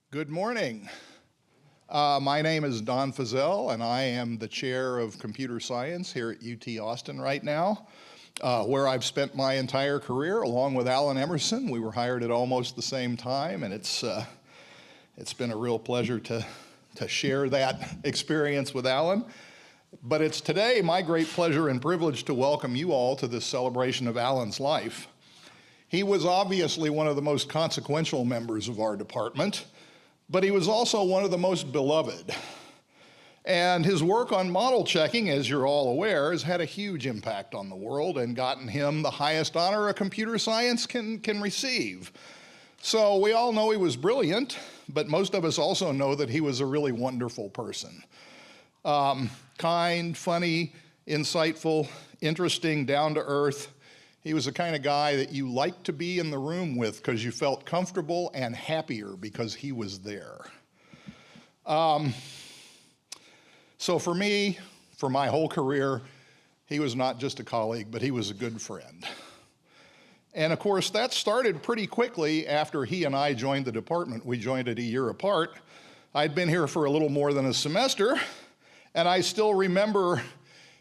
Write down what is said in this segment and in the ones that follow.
Good morning. My name is Don Fazell, and I am the chair of computer science here at UT Austin right now, where I've spent my entire career along with Alan Emerson. We were hired at almost the same time, and it's been a real pleasure to share that experience with Alan. But it's today my great pleasure and privilege to welcome you all to this celebration of Alan's life. He was obviously one of the most consequential members of our department, but he was also one of the most beloved. And his work on model checking, as you're all aware, has had a huge impact on the world and gotten him the highest honor a computer science can receive. So we all know he was brilliant, but most of us also know that he was a really wonderful person. Kind, funny, insightful, interesting, down to earth. He was the kind of guy that you liked to be in the room with because you felt comfortable and happier because he was there. So for me, for my whole career, he was not just a colleague, but he was a good friend. And of course, that started pretty quickly after he and I joined the department. We joined it a year apart. I'd been here for a little more than a semester, and I still remember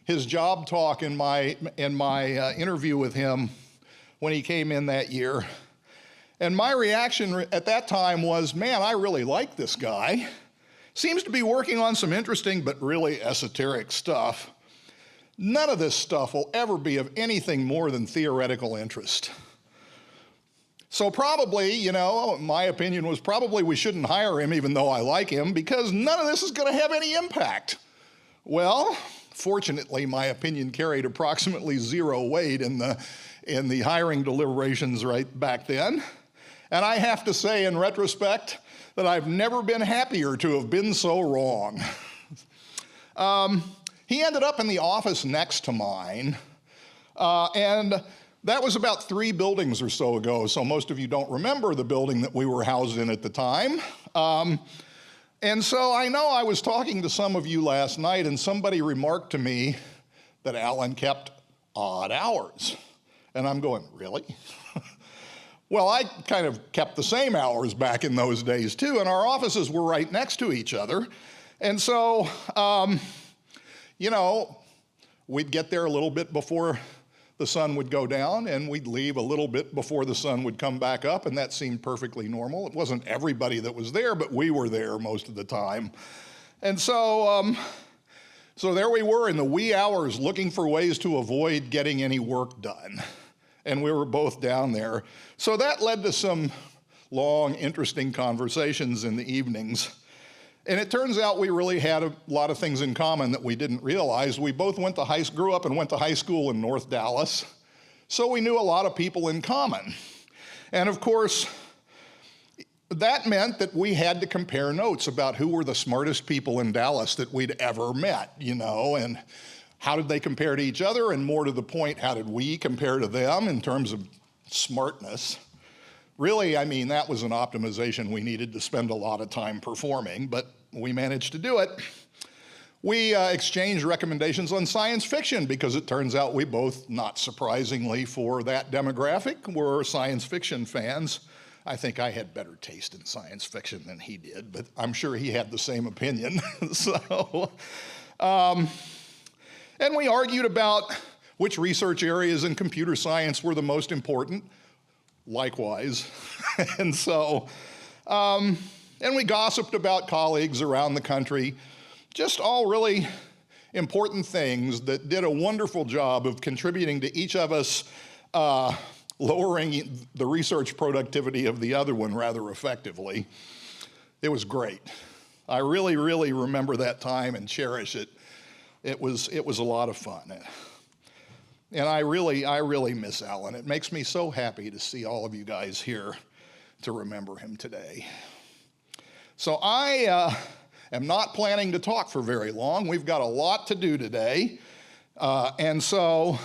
his job talk in my interview with him when he came in that year. And my reaction at that time was, man, I really like this guy. Seems to be working on some interesting but really esoteric stuff. None of this stuff will ever be of anything more than theoretical interest. So probably, you know, my opinion was probably we shouldn't hire him even though I like him because none of this is going to have any impact. Well, fortunately, my opinion carried approximately zero weight in the hiring deliberations right back then. And I have to say, in retrospect, that I've never been happier to have been so wrong. He ended up in the office next to mine, and that was about 3 buildings or so ago, so most of you don't remember the building that we were housed in at the time. And so I know I was talking to some of you last night, and somebody remarked to me that Alan kept odd hours. And I'm going, really? Well, I kind of kept the same hours back in those days too, and our offices were right next to each other. And so, you know, we'd get there a little bit before the sun would go down, and we'd leave a little bit before the sun would come back up, and that seemed perfectly normal. It wasn't everybody that was there, but we were there most of the time. And so, so there we were in the wee hours looking for ways to avoid getting any work done. And we were both down there. So that led to some long, interesting conversations in the evenings. And it turns out we really had a lot of things in common that we didn't realize. We both grew up and went to high school in North Dallas, so we knew a lot of people in common. And of course, that meant that we had to compare notes about who were the smartest people in Dallas that we'd ever met, you know, and how did they compare to each other, and more to the point, how did we compare to them in terms of smartness? Really, I mean, that was an optimization we needed to spend a lot of time performing, but we managed to do it. We exchanged recommendations on science fiction because it turns out we both, not surprisingly for that demographic, were science fiction fans. I think I had better taste in science fiction than he did, but I'm sure he had the same opinion. And we argued about which research areas in computer science were the most important. Likewise. And so, and we gossiped about colleagues around the country, just all really important things that did a wonderful job of contributing to each of us lowering the research productivity of the other one rather effectively. It was great. I really, really remember that time and cherish it. It was a lot of fun. And I really miss Alan. It makes me so happy to see all of you guys here to remember him today. So I am not planning to talk for very long. We've got a lot to do today. And so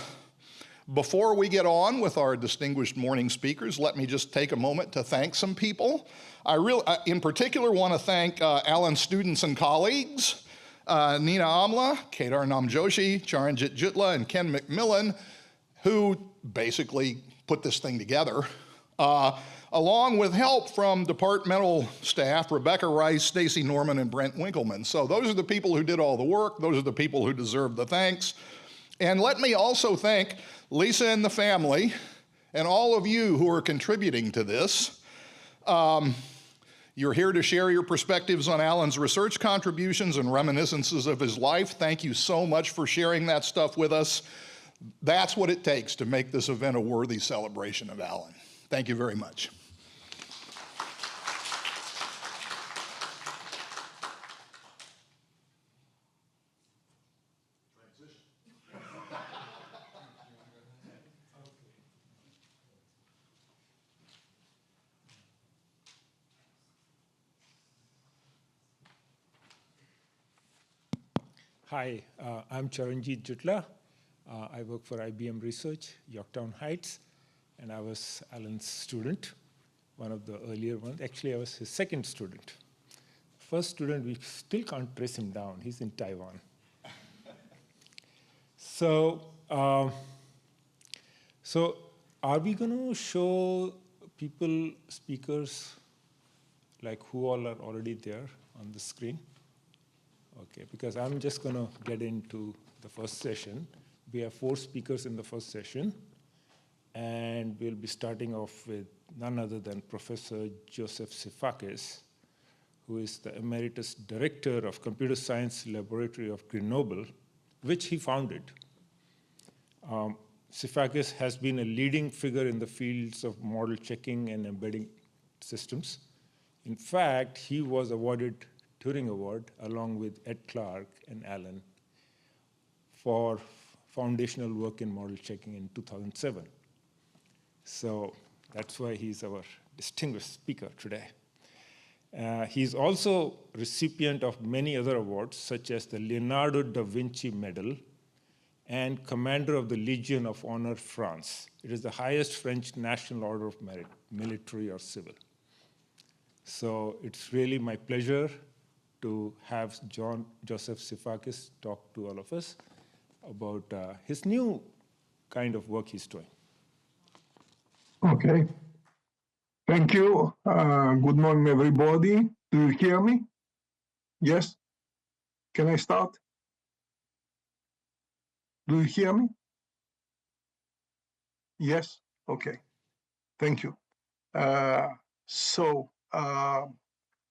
before we get on with our distinguished morning speakers, let me just take a moment to thank some people. I in particular want to thank Alan's students and colleagues, Nina Amla, Kedar Namjoshi, Charanjit Jutla, and Ken McMillan, who basically put this thing together. along with help from departmental staff, Rebecca Rice, Stacy Norman, and Brent Winkleman. So those are the people who did all the work. Those are the people who deserve the thanks. And let me also thank Lisa and the family and all of you who are contributing to this. You're here to share your perspectives on Alan's research contributions and reminiscences of his life. Thank you so much for sharing that stuff with us. That's what it takes to make this event a worthy celebration of Alan. Thank you very much. Hi, I'm Charanjit Jutla. I work for IBM Research, Yorktown Heights, and I was Alan's student, one of the earlier ones. Actually, I was his second student. First student, we still can't trace him down. He's in Taiwan. So are we going to show people, speakers, like who all are already there on the screen? Okay, because I'm just going to get into the first session. We have 4 speakers in the first session, and we'll be starting off with none other than Professor Joseph Sifakis, who is the Emeritus Director of Computer Science Laboratory of Grenoble, which he founded. Sifakis has been a leading figure in the fields of model checking and embedding systems. In fact, he was awarded Turing Award along with Ed Clark and Alan for foundational work in model checking in 2007. So that's why he's our distinguished speaker today. He's also recipient of many other awards, such as the Leonardo da Vinci Medal and Commander of the Legion of Honor, France. It is the highest French National Order of Merit, military or civil. So it's really my pleasure to have Joseph Sifakis talk to all of us about his new kind of work he's doing. Okay. Thank you. Good morning, everybody. Do you hear me? Yes? Can I start? Do you hear me? Yes? Okay. Thank you.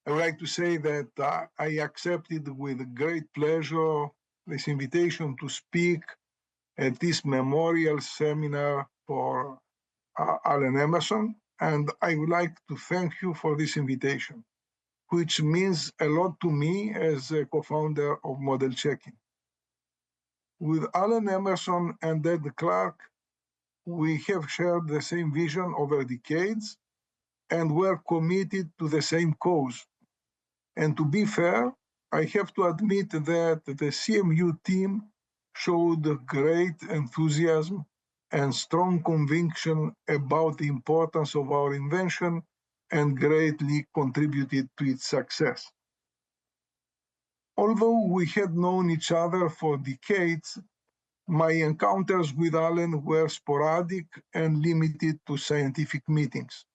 I would like to say that I accepted with great pleasure this invitation to speak at this memorial seminar for Alan Emerson, and I would like to thank you for this invitation, which means a lot to me as a co-founder of Model Checking. With Alan Emerson and Ed Clark, we have shared the same vision over decades and were committed to the same cause. And to be fair, I have to admit that the CMU team showed great enthusiasm and strong conviction about the importance of our invention and greatly contributed to its success. Although we had known each other for decades, my encounters with Alan were sporadic and limited to scientific meetings.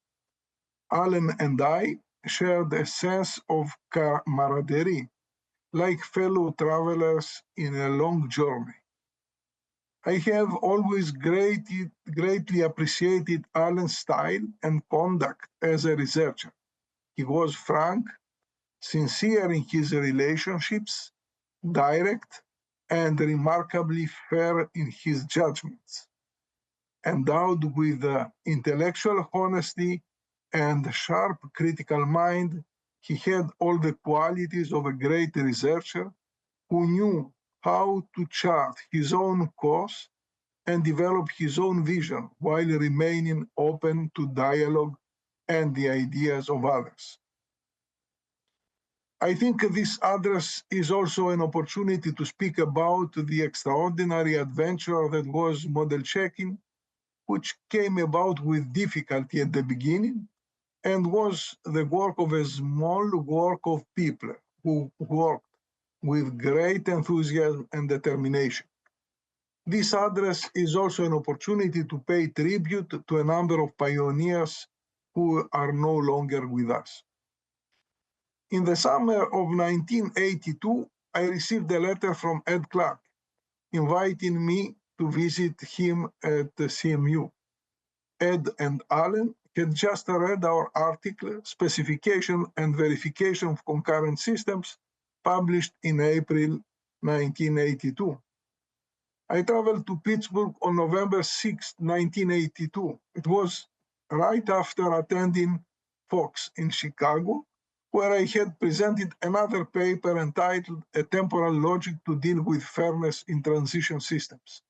Alan and I shared a sense of camaraderie, like fellow travelers in a long journey. I have always greatly appreciated Alan's style and conduct as a researcher. He was frank, sincere in his relationships, direct, and remarkably fair in his judgments. Endowed with intellectual honesty and sharp critical mind, he had all the qualities of a great researcher who knew how to chart his own course and develop his own vision while remaining open to dialogue and the ideas of others. I think this address is also an opportunity to speak about the extraordinary adventure that was model checking, which came about with difficulty at the beginning and was the work of a small group of people who worked with great enthusiasm and determination. This address is also an opportunity to pay tribute to a number of pioneers who are no longer with us. In the summer of 1982, I received a letter from Ed Clark inviting me to visit him at the CMU. Ed and Alan had just read our article, Specification and Verification of Concurrent Systems, published in April 1982. I traveled to Pittsburgh on November 6, 1982. It was right after attending Fox in Chicago, where I had presented another paper entitled A Temporal Logic to Deal with Fairness in Transition Systems.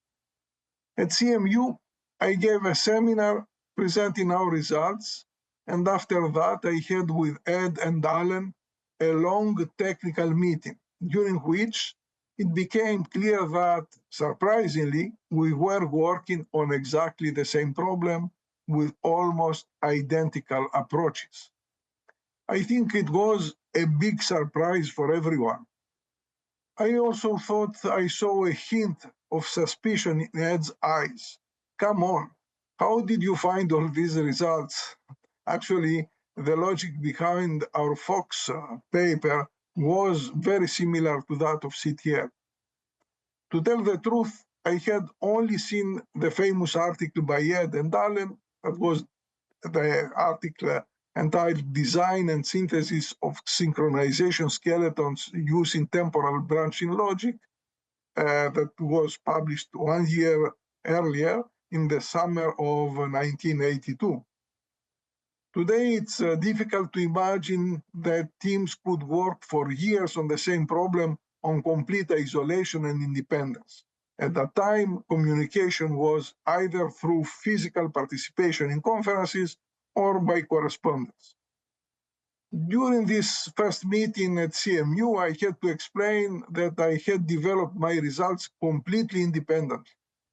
At CMU, I gave a seminar presenting our results, and after that I had with Ed and Alan a long technical meeting, during which it became clear that, surprisingly, we were working on exactly the same problem with almost identical approaches. I think it was a big surprise for everyone. I also thought I saw a hint of suspicion in Ed's eyes. Come on, how did you find all these results? Actually, the logic behind our Fox paper was very similar to that of CTL. To tell the truth, I had only seen the famous article by Ed and Allen, that was the article entitled Design and Synthesis of Synchronization Skeletons Using Temporal Branching Logic, that was published 1 year earlier in the summer of 1982. Today, it's difficult to imagine that teams could work for years on the same problem on complete isolation and independence. At that time, communication was either through physical participation in conferences or by correspondence. During this first meeting at CMU, I had to explain that I had developed my results completely independently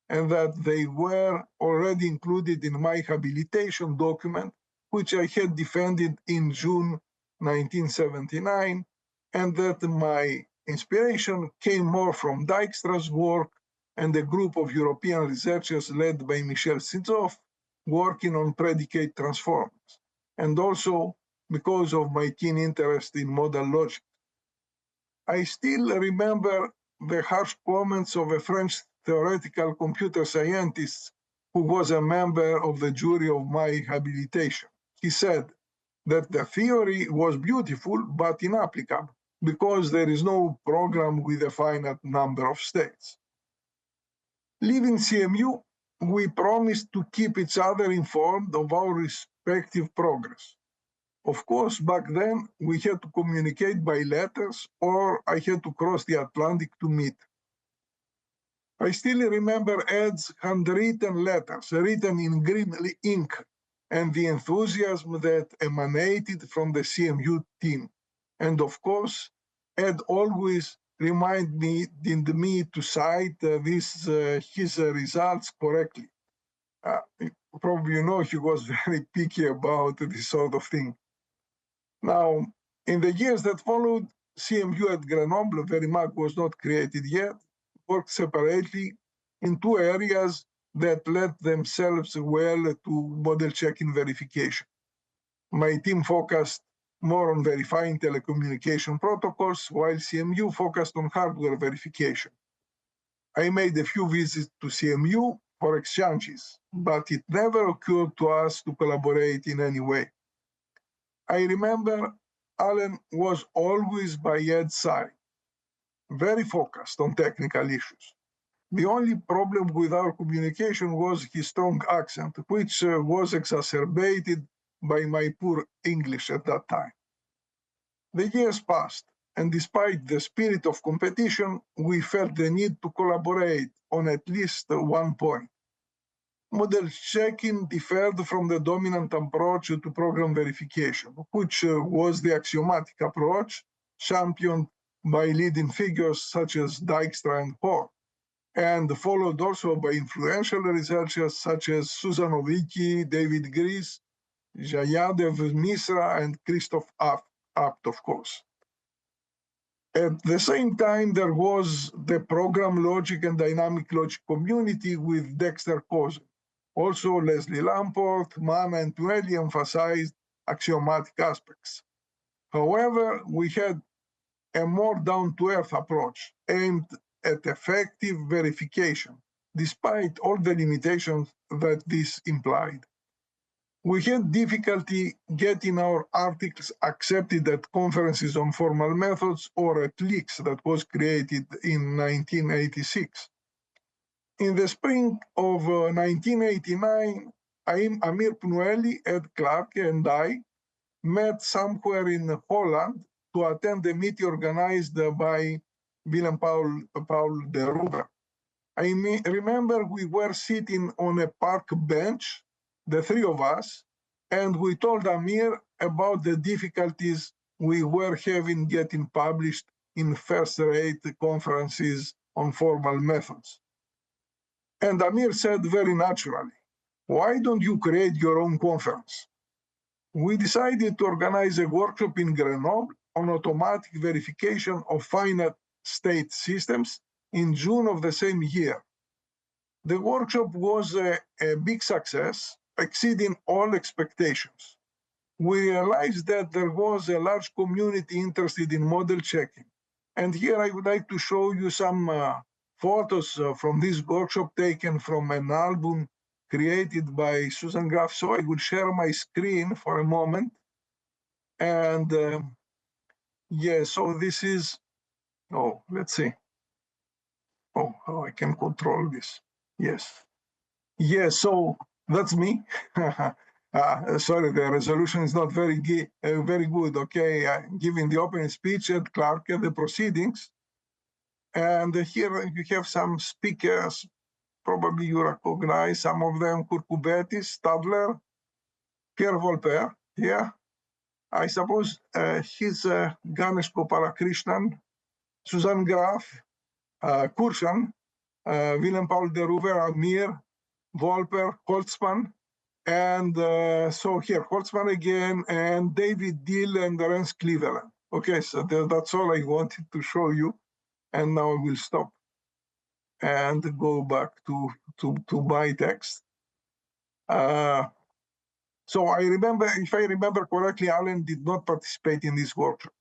and that they were already included in my habilitation document, which I had defended in June 1979, and that my inspiration came more from Dijkstra's work and a group of European researchers led by Michel Sizov working on predicate transformers, and also because of my keen interest in modal logic. I still remember the harsh comments of a French theoretical computer scientist who was a member of the jury of my habilitation. He said that the theory was beautiful but inapplicable because there is no program with a finite number of states. Leaving CMU, we promised to keep each other informed of our respective progress. Of course, back then, we had to communicate by letters or I had to cross the Atlantic to meet. I still remember Ed's handwritten letters, written in green ink, and the enthusiasm that emanated from the CMU team. And of course, Ed always reminded me to cite his results correctly. Probably you know he was very picky about this sort of thing. Now, in the years that followed, CMU at Grenoble, Verimac was not created yet, worked separately in two areas that led themselves well to model checking verification. My team focused more on verifying telecommunication protocols, while CMU focused on hardware verification. I made a few visits to CMU for exchanges, but it never occurred to us to collaborate in any way. I remember Alan was always by Ed's side, very focused on technical issues. The only problem with our communication was his strong accent, which was exacerbated by my poor English at that time. The years passed, and despite the spirit of competition, we felt the need to collaborate on at least one point. Model checking differed from the dominant approach to program verification, which was the axiomatic approach championed by leading figures such as Dijkstra and Hoare, and followed also by influential researchers such as Susan Ovicki, David Gries, Jayadev Misra, and Krzysztof Apt, of course. At the same time, there was the program logic and dynamic logic community with Dexter Kozen. Also, Leslie Lamport, Mann, and Tueli emphasized axiomatic aspects. However, we had a more down-to-earth approach aimed at effective verification, despite all the limitations that this implied. We had difficulty getting our articles accepted at conferences on formal methods or at leaks that was created in 1986. In the spring of 1989, Amir Pnueli, Ed Clark, and I met somewhere in Holland to attend a meeting organized by Willem Paul de Roover. I remember we were sitting on a park bench, the three of us, and we told Amir about the difficulties we were having getting published in first-rate conferences on formal methods. And Amir said very naturally, "Why don't you create your own conference?" We decided to organize a workshop in Grenoble on automatic verification of finite state systems in June of the same year. The workshop was a big success, exceeding all expectations. We realized that there was a large community interested in model checking. And here I would like to show you some photos from this workshop taken from an album created by Susan Graf. So I will share my screen for a moment. And yeah, so this is, let's see. How I can control this. Yes. Yes, so that's me. Sorry, the resolution is not very good. Okay, giving the opening speech at Clark at the proceedings. And here you have some speakers. Probably you recognize some of them: Kurt Kubetis, Stadler, Pierre Volper. Yeah, I suppose he's Ganesh Gopalakrishnan, Susan Graf, Kurshan, Willem Paul de Roover, Amir, Volper, Holtzman, and so here, Holtzman again, and David Dill and Rance Cleveland. Okay, so that's all I wanted to show you. And now I will stop and go back to my text. So I remember, if I remember correctly, Alan did not participate in this workshop.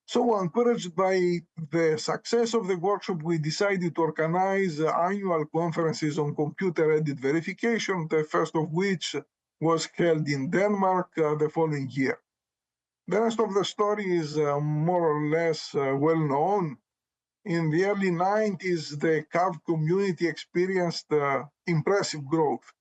So encouraged by the success of the workshop, we decided to organize annual conferences on computer-aided verification, the first of which was held in Denmark the following year. The rest of the story is more or less well known. In the early 90s, the CAV community experienced impressive growth.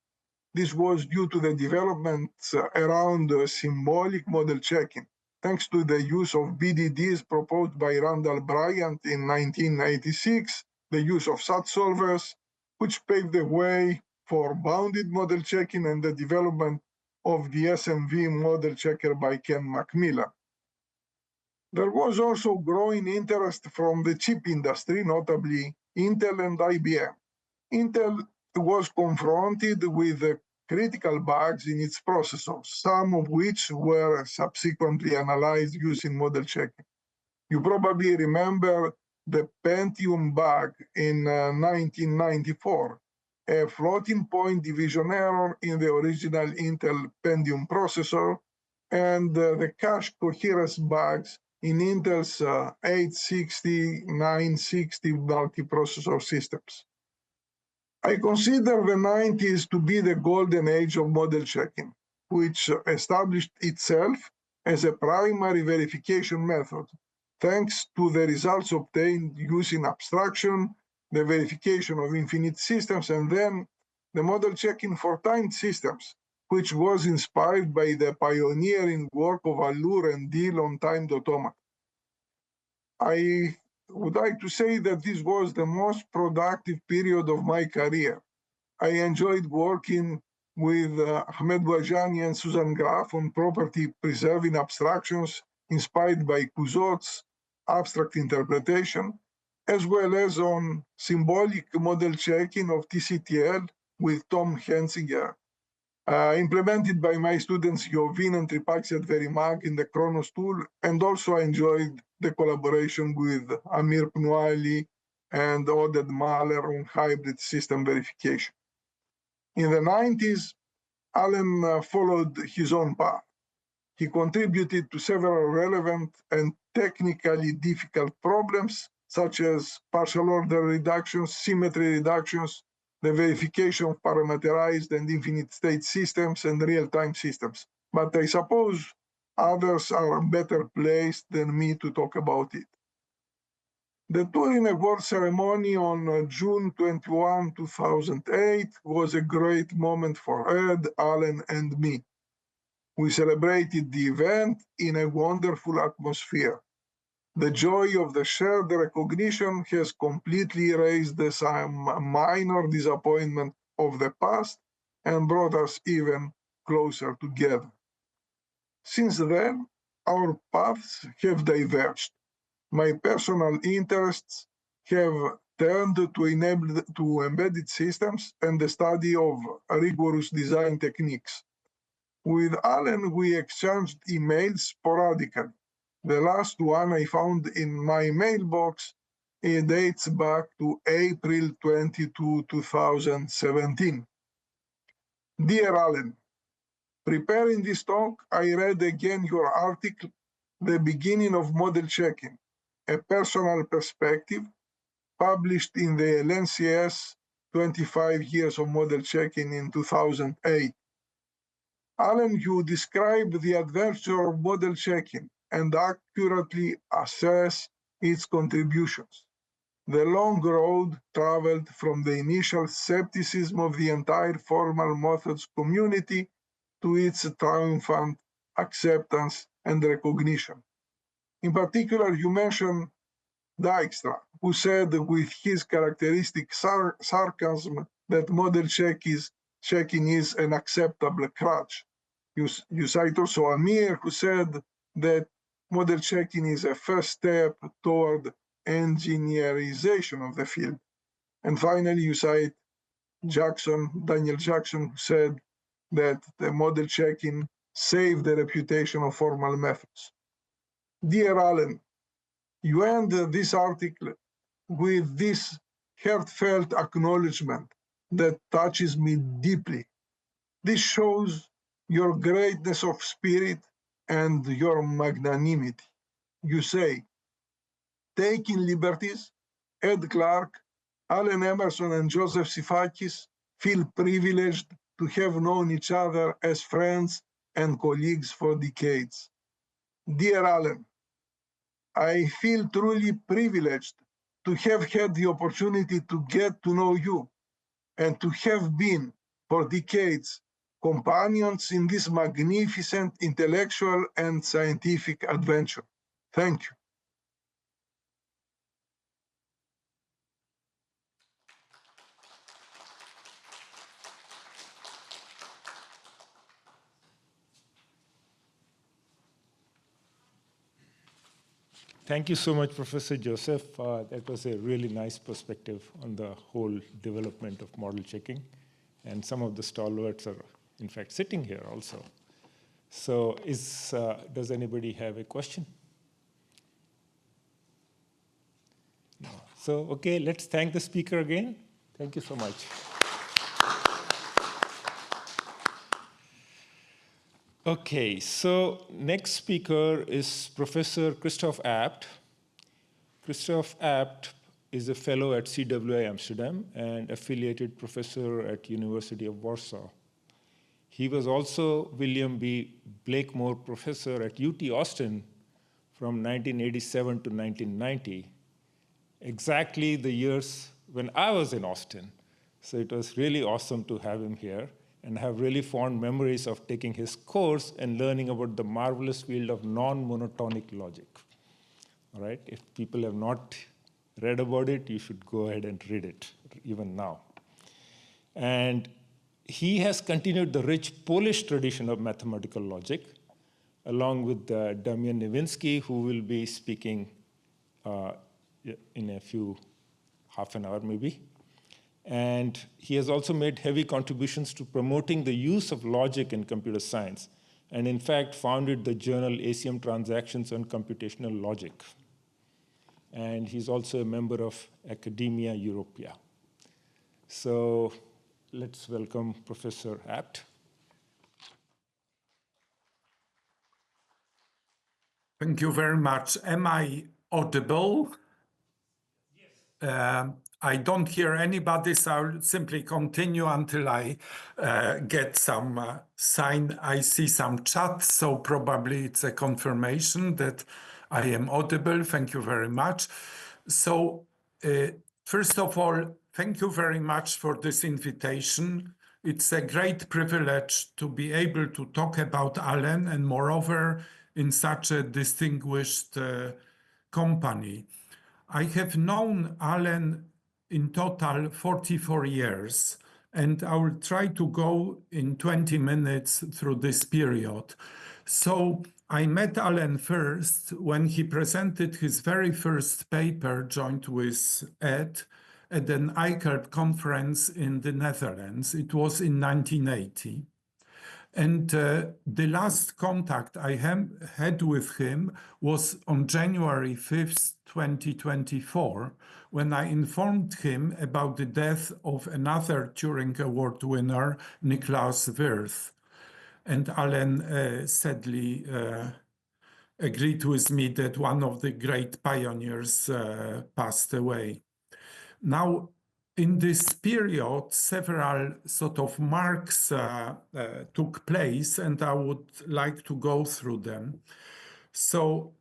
This was due to the developments around symbolic model checking, thanks to the use of BDDs proposed by Randall Bryant in 1986, the use of SAT solvers, which paved the way for bounded model checking, and the development of the SMV model checker by Ken Macmillan. There was also growing interest from the chip industry, notably Intel and IBM. Intel was confronted with critical bugs in its processors, some of which were subsequently analyzed using model checking. You probably remember the Pentium bug in 1994, a floating point division error in the original Intel Pentium processor, and the cache coherence bugs in Intel's 860, 960 multiprocessor systems. I consider the 90s to be the golden age of model checking, which established itself as a primary verification method, thanks to the results obtained using abstraction, the verification of infinite systems, and then the model checking for timed systems, which was inspired by the pioneering work of Allure and Dill on timed automata. I would like to say that this was the most productive period of my career. I enjoyed working with Ahmed Bouajani and Susan Graf on property-preserving abstractions inspired by Couzeau's abstract interpretation, as well as on symbolic model checking of TCTL with Tom Hensinger, implemented by my students Jovin and Tripaxi at Verimag in the Kronos tool, and also I enjoyed the collaboration with Amir Pnueli and Oded Mahler on hybrid system verification. In the 90s, Allen followed his own path. He contributed to several relevant and technically difficult problems, such as partial order reductions, symmetry reductions, the verification of parameterized and infinite state systems, and real-time systems. But I suppose others are better placed than me to talk about it. The Turing Award ceremony on June 21, 2008 was a great moment for Ed, Allen, and me. We celebrated the event in a wonderful atmosphere. The joy of the shared recognition has completely erased some minor disappointment of the past and brought us even closer together. Since then, our paths have diverged. My personal interests have turned to embedded systems and the study of rigorous design techniques. With Allen, we exchanged emails sporadically. The last one I found in my mailbox dates back to April 22, 2017. Dear Allen, preparing this talk, I read again your article, The Beginning of Model Checking, a Personal Perspective, published in the LNCS 25 Years of Model Checking in 2008. Allen, you describe the adventure of model checking and accurately assess its contributions. The long road traveled from the initial skepticism of the entire formal methods community to its triumphant acceptance and recognition. In particular, you mention Dijkstra, who said with his characteristic sarcasm that model checking is an acceptable crutch. You cite also Amir, who said that model checking is a first step toward engineerization of the field. And finally, you cite Daniel Jackson, who said that the model checking saved the reputation of formal methods. Dear Allen, you end this article with this heartfelt acknowledgement that touches me deeply. This shows your greatness of spirit and your magnanimity. You say, taking liberties, Ed Clark, Allen Emerson, and Joseph Sifakis feel privileged to have known each other as friends and colleagues for decades. Dear Allen, I feel truly privileged to have had the opportunity to get to know you and to have been, for decades, companions in this magnificent intellectual and scientific adventure. Thank you. Thank you so much, Professor Joseph. That was a really nice perspective on the whole development of model checking. And some of the stalwarts are, in fact, sitting here also. So does anybody have a question? No. So, okay, let's thank the speaker again. Thank you so much. Okay, so next speaker is Professor Krzysztof Abt. Krzysztof Abt is a fellow at CWI Amsterdam and affiliated professor at University of Warsaw. He was also William B. Blakemore Professor at UT Austin from 1987 to 1990, exactly the years when I was in Austin. So it was really awesome to have him here and have really fond memories of taking his course and learning about the marvelous field of non-monotonic logic. All right, if people have not read about it, you should go ahead and read it, even now. And he has continued the rich Polish tradition of mathematical logic, along with Damian Niwinski, who will be speaking in a half an hour maybe. And he has also made heavy contributions to promoting the use of logic in computer science, and in fact founded the journal ACM Transactions on Computational Logic. And he's also a member of Academia Europaea. So let's welcome Professor Apt. Thank you very much. Am I audible? Yes. I don't hear anybody, so I'll simply continue until I get some sign. I see some chat, so probably it's a confirmation that I am audible. Thank you very much. So, first of all, thank you very much for this invitation. It's a great privilege to be able to talk about Alan, and moreover, in such a distinguished company. I have known Alan in total 44 years, and I will try to go in 20 minutes through this period. So I met Alan first when he presented his very first paper joined with Ed at an ICARP conference in the Netherlands. It was in 1980. And the last contact I had with him was on January 5th, 2024, when I informed him about the death of another Turing Award winner, Niklaus Wirth. And Alan sadly agreed with me that one of the great pioneers passed away. Now, in this period, several sort of marks took place, and I would like to go through them. So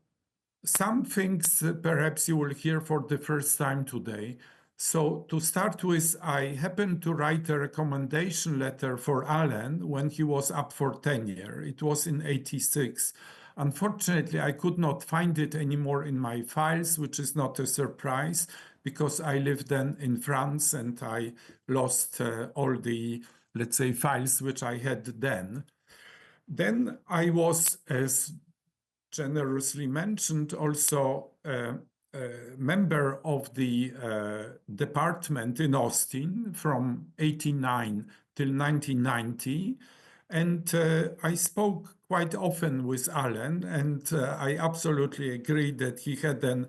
some things perhaps you will hear for the first time today. So to start with, I happened to write a recommendation letter for Alan when he was up for tenure. It was in '86. Unfortunately, I could not find it anymore in my files, which is not a surprise, because I lived then in France and I lost all the, let's say, files which I had then. Then I was, as generously mentioned, also a member of the department in Austin from '89 till 1990. And I spoke quite often with Alan, and I absolutely agree that he had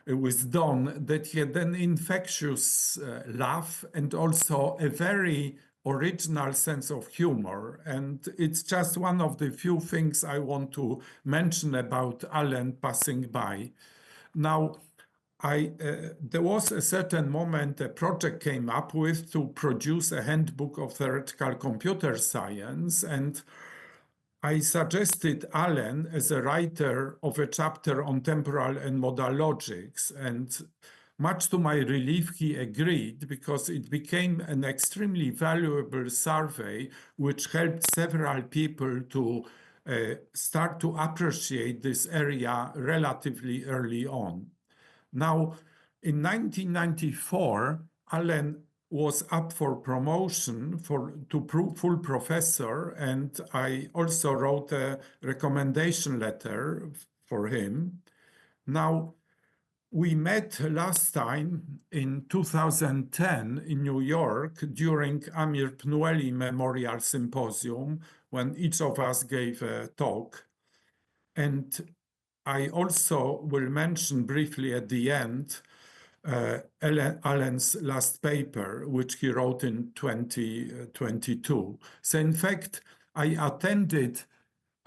with Don, that he had an infectious laugh and also a very original sense of humor. And it's just one of the few things I want to mention about Alan passing by. Now, there was a certain moment a project came up with to produce a handbook of theoretical computer science, and I suggested Alan as a writer of a chapter on temporal and modal logics, and much to my relief, he agreed, because it became an extremely valuable survey which helped several people to start to appreciate this area relatively early on. Now, in 1994, Alan was up for promotion to full professor, and I also wrote a recommendation letter for him. Now, we met last time in 2010 in New York during Amir Pnueli Memorial Symposium, when each of us gave a talk. And I also will mention briefly at the end Alan's last paper, which he wrote in 2022. So in fact, I attended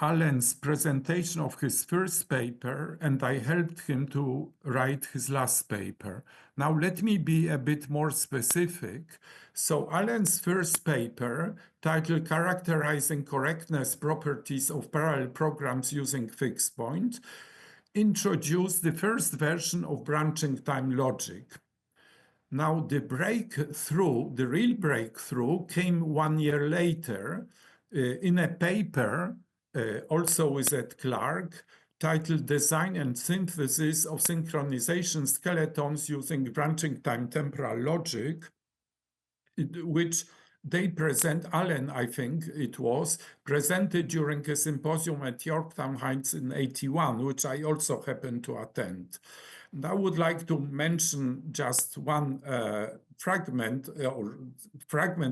Alan's presentation of his first paper, and I helped him to write his last paper. Now, let me be a bit more specific. So Alan's first paper, titled Characterizing Correctness Properties of Parallel Programs Using Fixed Point, introduced the first version of branching time logic. Now, the breakthrough, the real breakthrough, came 1 year later in a paper, also with Ed Clark, titled Design and Synthesis of Synchronization Skeletons Using Branching Time Temporal Logic, which they present, Alan, I think it was, presented during a symposium at Yorktown Heights in '81, which I also happened to attend. And I would like to mention just one fragment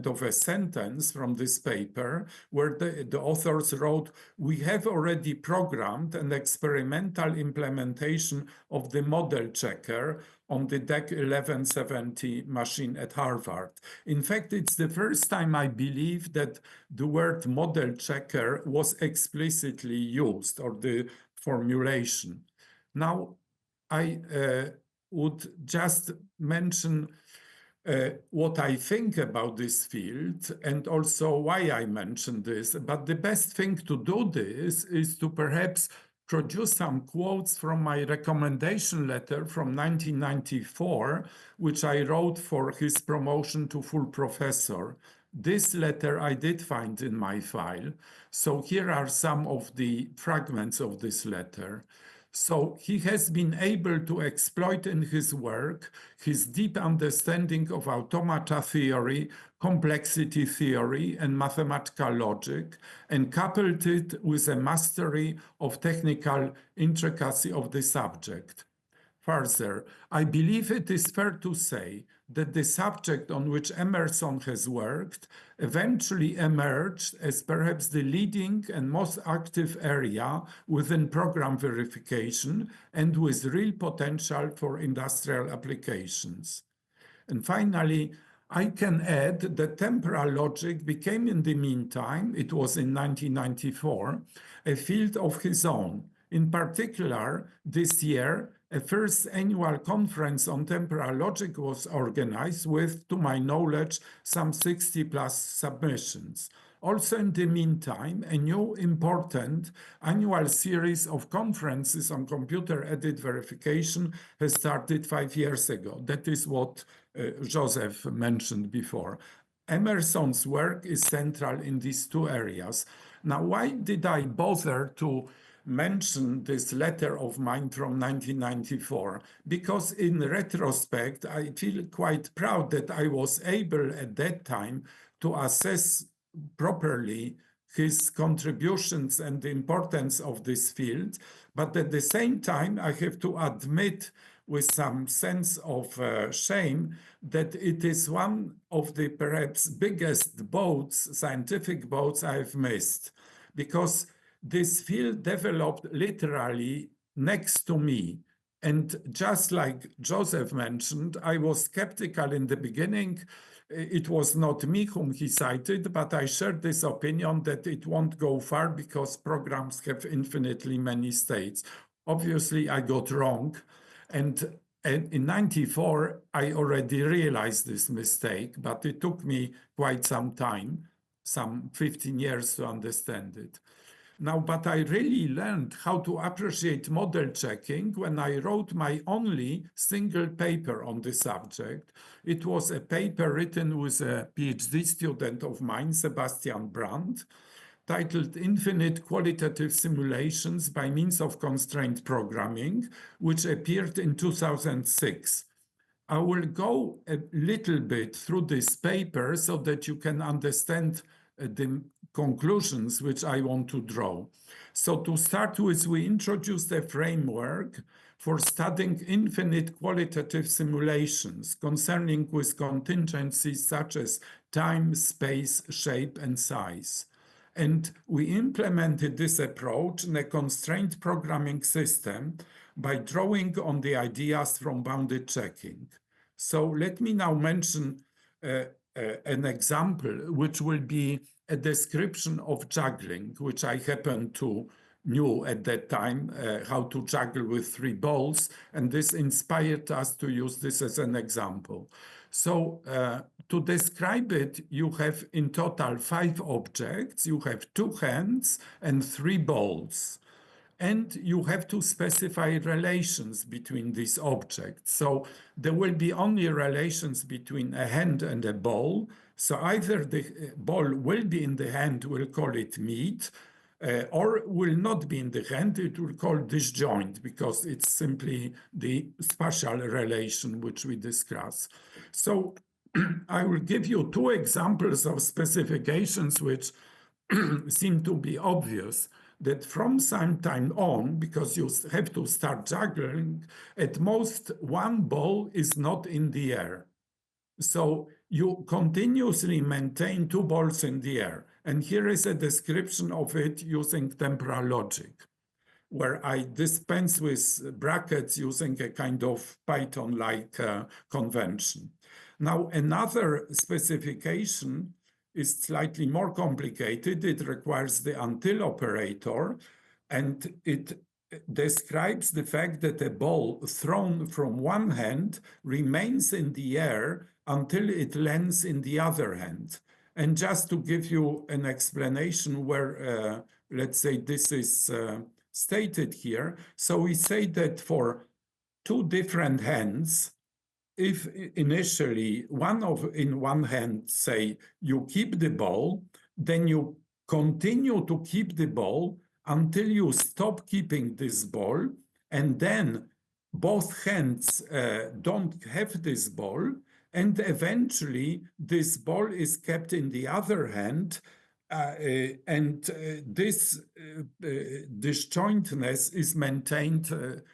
of a sentence from this paper where the authors wrote, "We have already programmed an experimental implementation of the model checker on the DEC 1170 machine at Harvard." In fact, it's the first time I believe that the word model checker was explicitly used, or the formulation. Now, I would just mention what I think about this field and also why I mention this. But the best thing to do this is to perhaps produce some quotes from my recommendation letter from 1994, which I wrote for his promotion to full professor. This letter I did find in my file. So here are some of the fragments of this letter. So he has been able to exploit in his work his deep understanding of automata theory, complexity theory, and mathematical logic, and coupled it with a mastery of technical intricacy of the subject. Further, I believe it is fair to say that the subject on which Emerson has worked eventually emerged as perhaps the leading and most active area within program verification and with real potential for industrial applications. And finally, I can add that temporal logic became in the meantime, it was in 1994, a field of his own. In particular, this year, a first annual conference on temporal logic was organized with, to my knowledge, some 60 plus submissions. Also in the meantime, a new important annual series of conferences on computer-aided verification has started 5 years ago. That is what Joseph mentioned before. Emerson's work is central in these two areas. Now, why did I bother to mention this letter of mine from 1994? Because in retrospect, I feel quite proud that I was able at that time to assess properly his contributions and the importance of this field. But at the same time, I have to admit with some sense of shame that it is one of the perhaps biggest boats, scientific boats I've missed, because this field developed literally next to me. And just like Joseph mentioned, I was skeptical in the beginning. It was not me whom he cited, but I shared this opinion that it won't go far because programs have infinitely many states. Obviously, I got wrong. And in 94, I already realized this mistake, but it took me quite some time, some 15 years to understand it. Now, but I really learned how to appreciate model checking when I wrote my only single paper on the subject. It was a paper written with a PhD student of mine, Sebastian Brandt, titled Infinite Qualitative Simulations by Means of Constraint Programming, which appeared in 2006. I will go a little bit through this paper so that you can understand the conclusions which I want to draw. So to start with, we introduced a framework for studying infinite qualitative simulations concerning with contingencies such as time, space, shape, and size. And we implemented this approach in a constraint programming system by drawing on the ideas from bounded checking. So let me now mention an example, which will be a description of juggling, which I happen to knew at that time, how to juggle with 3 balls, and this inspired us to use this as an example. So to describe it, you have in total 5 objects, you have 2 hands and 3 balls. And you have to specify relations between these objects. So there will be only relations between a hand and a ball. So either the ball will be in the hand, we'll call it meat, or will not be in the hand, it will call disjoint, because it's simply the spatial relation which we discuss. So I will give you 2 examples of specifications which seem to be obvious, that from some time on, because you have to start juggling, at most 1 ball is not in the air. So you continuously maintain two balls in the air. And here is a description of it using temporal logic, where I dispense with brackets using a kind of Python-like convention. Now, another specification is slightly more complicated. It requires the until operator, and it describes the fact that a ball thrown from one hand remains in the air until it lands in the other hand. And just to give you an explanation where, let's say, this is stated here. So we say that for two different hands, if initially in one hand, say, you keep the ball, then you continue to keep the ball until you stop keeping this ball, and then both hands don't have this ball, and eventually this ball is kept in the other hand, this disjointness is maintained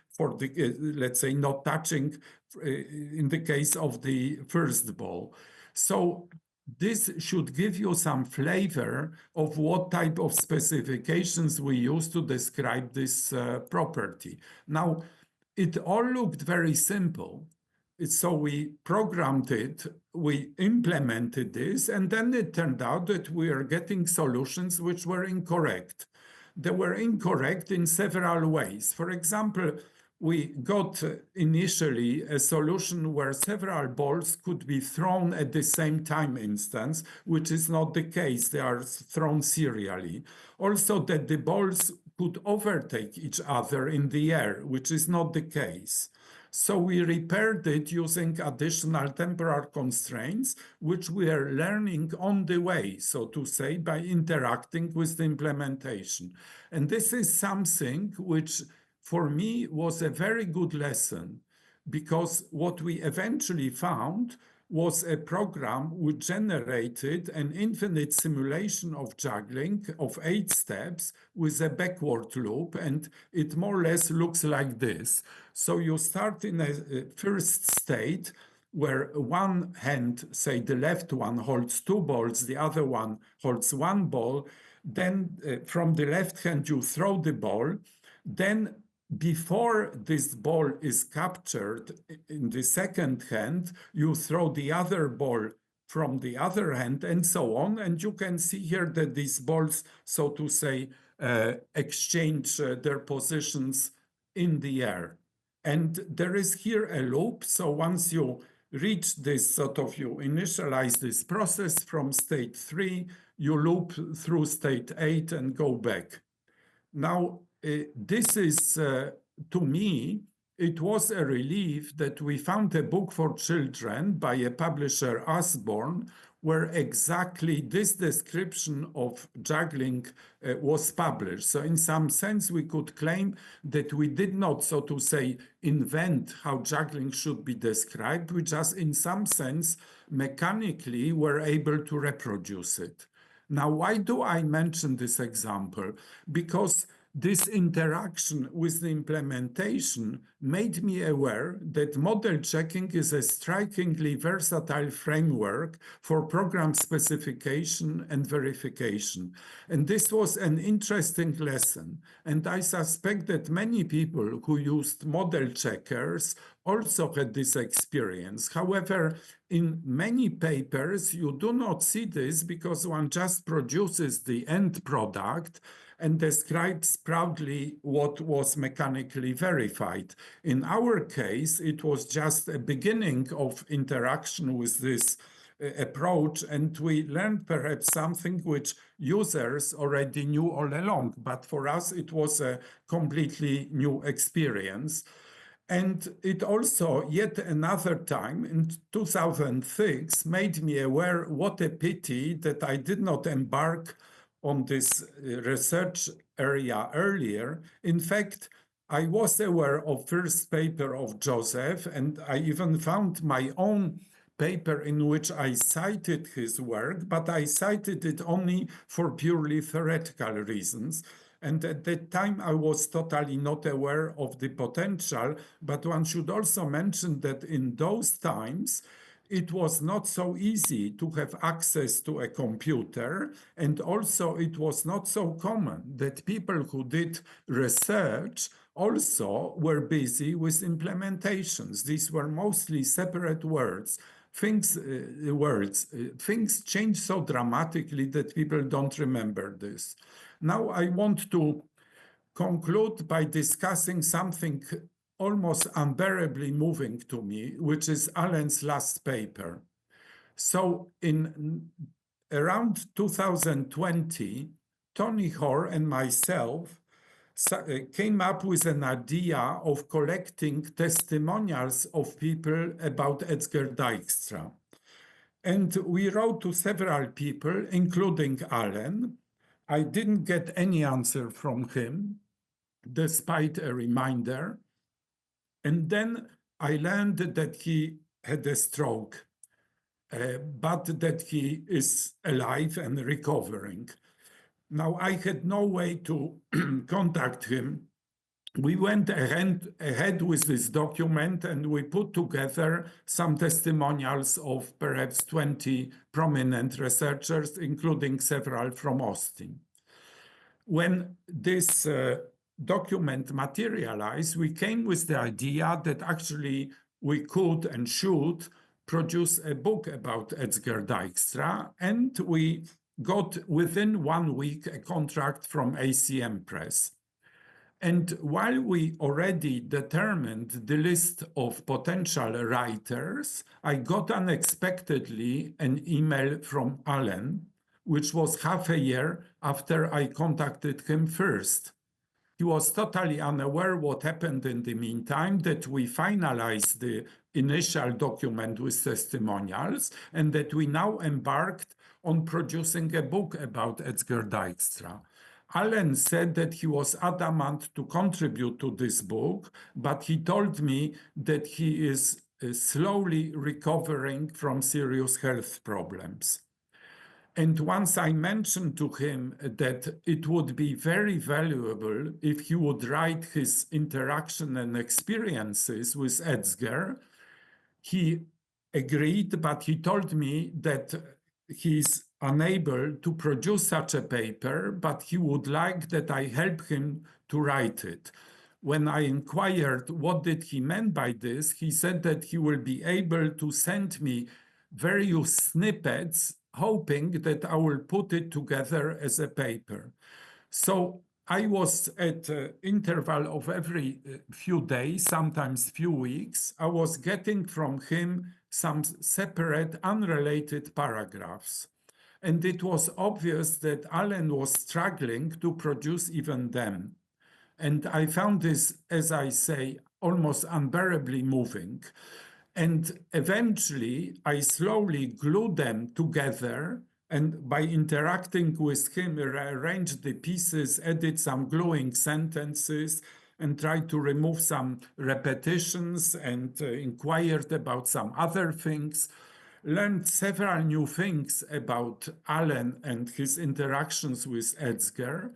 for the, let's say, not touching in the case of the first ball. So this should give you some flavor of what type of specifications we use to describe this property. Now, it all looked very simple. So we programmed it, we implemented this, and then it turned out that we are getting solutions which were incorrect. They were incorrect in several ways. For example, we got initially a solution where several balls could be thrown at the same time instance, which is not the case. They are thrown serially. Also, that the balls could overtake each other in the air, which is not the case. So we repaired it using additional temporal constraints, which we are learning on the way, so to say, by interacting with the implementation. And this is something which, for me, was a very good lesson, because what we eventually found was a program which generated an infinite simulation of juggling of 8 steps with a backward loop, and it more or less looks like this. So you start in a first state where one hand, say the left one, holds 2 balls, the other one holds 1 ball. Then from the left hand, you throw the ball. Then before this ball is captured in the second hand, you throw the other ball from the other hand, and so on. And you can see here that these balls, so to say, exchange their positions in the air. And there is here a loop. So once you reach this sort of, you initialize this process from state 3, you loop through state 8 and go back. Now, this is, to me, it was a relief that we found a book for children by a publisher, Usborne, where exactly this description of juggling was published. So in some sense, we could claim that we did not, so to say, invent how juggling should be described. We just, in some sense, mechanically were able to reproduce it. Now, why do I mention this example? Because this interaction with the implementation made me aware that model checking is a strikingly versatile framework for program specification and verification. And this was an interesting lesson. And I suspect that many people who used model checkers also had this experience. However, in many papers, you do not see this because one just produces the end product and describes proudly what was mechanically verified. In our case, it was just a beginning of interaction with this approach, and we learned perhaps something which users already knew all along, but for us it was a completely new experience. And it also, yet another time in 2006, made me aware what a pity that I did not embark on this research area earlier. In fact, I was aware of first paper of Joseph, and I even found my own paper in which I cited his work, but I cited it only for purely theoretical reasons. And at that time, I was totally not aware of the potential, but one should also mention that in those times, it was not so easy to have access to a computer, and also it was not so common that people who did research also were busy with implementations. These were mostly separate words. Things change so dramatically that people don't remember this. Now I want to conclude by discussing something almost unbearably moving to me, which is Allen's last paper. So in around 2020, Tony Hoare and myself came up with an idea of collecting testimonials of people about Edgar Dijkstra. And we wrote to several people, including Allen. I didn't get any answer from him, despite a reminder. And then I learned that he had a stroke, but that he is alive and recovering. Now, I had no way to contact him. We went ahead with this document, and we put together some testimonials of perhaps 20 prominent researchers, including several from Austin. When this document materialized, we came with the idea that actually we could and should produce a book about Edgar Dijkstra, and we got within 1 week a contract from ACM Press. And while we already determined the list of potential writers, I got unexpectedly an email from Allen, which was half a year after I contacted him first. He was totally unaware what happened in the meantime, that we finalized the initial document with testimonials, and that we now embarked on producing a book about Edgar Dijkstra. Allen said that he was adamant to contribute to this book, but he told me that he is slowly recovering from serious health problems. And once I mentioned to him that it would be very valuable if he would write his interaction and experiences with Edgar, he agreed, but he told me that he's unable to produce such a paper, but he would like that I help him to write it. When I inquired what did he mean by this, he said that he will be able to send me various snippets, hoping that I will put it together as a paper. So I was at an interval of every few days, sometimes few weeks, I was getting from him some separate, unrelated paragraphs. And it was obvious that Allen was struggling to produce even them. And I found this, as I say, almost unbearably moving. And eventually, I slowly glued them together, and by interacting with him, rearranged the pieces, added some gluing sentences, and tried to remove some repetitions, and inquired about some other things. Learned several new things about Allen and his interactions with Edgar.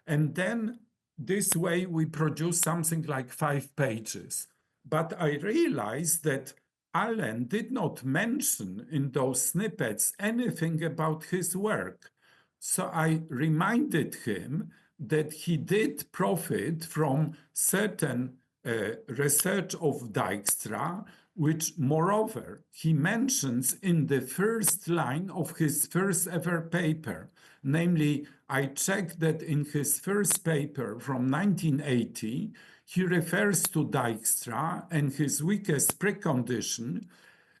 And then this way we produced something like 5 pages. But I realized that Allen did not mention in those snippets anything about his work. So I reminded him that he did profit from certain research of Dijkstra, which moreover he mentions in the first line of his first ever paper. Namely, I checked that in his first paper from 1980, he refers to Dijkstra and his weakest precondition,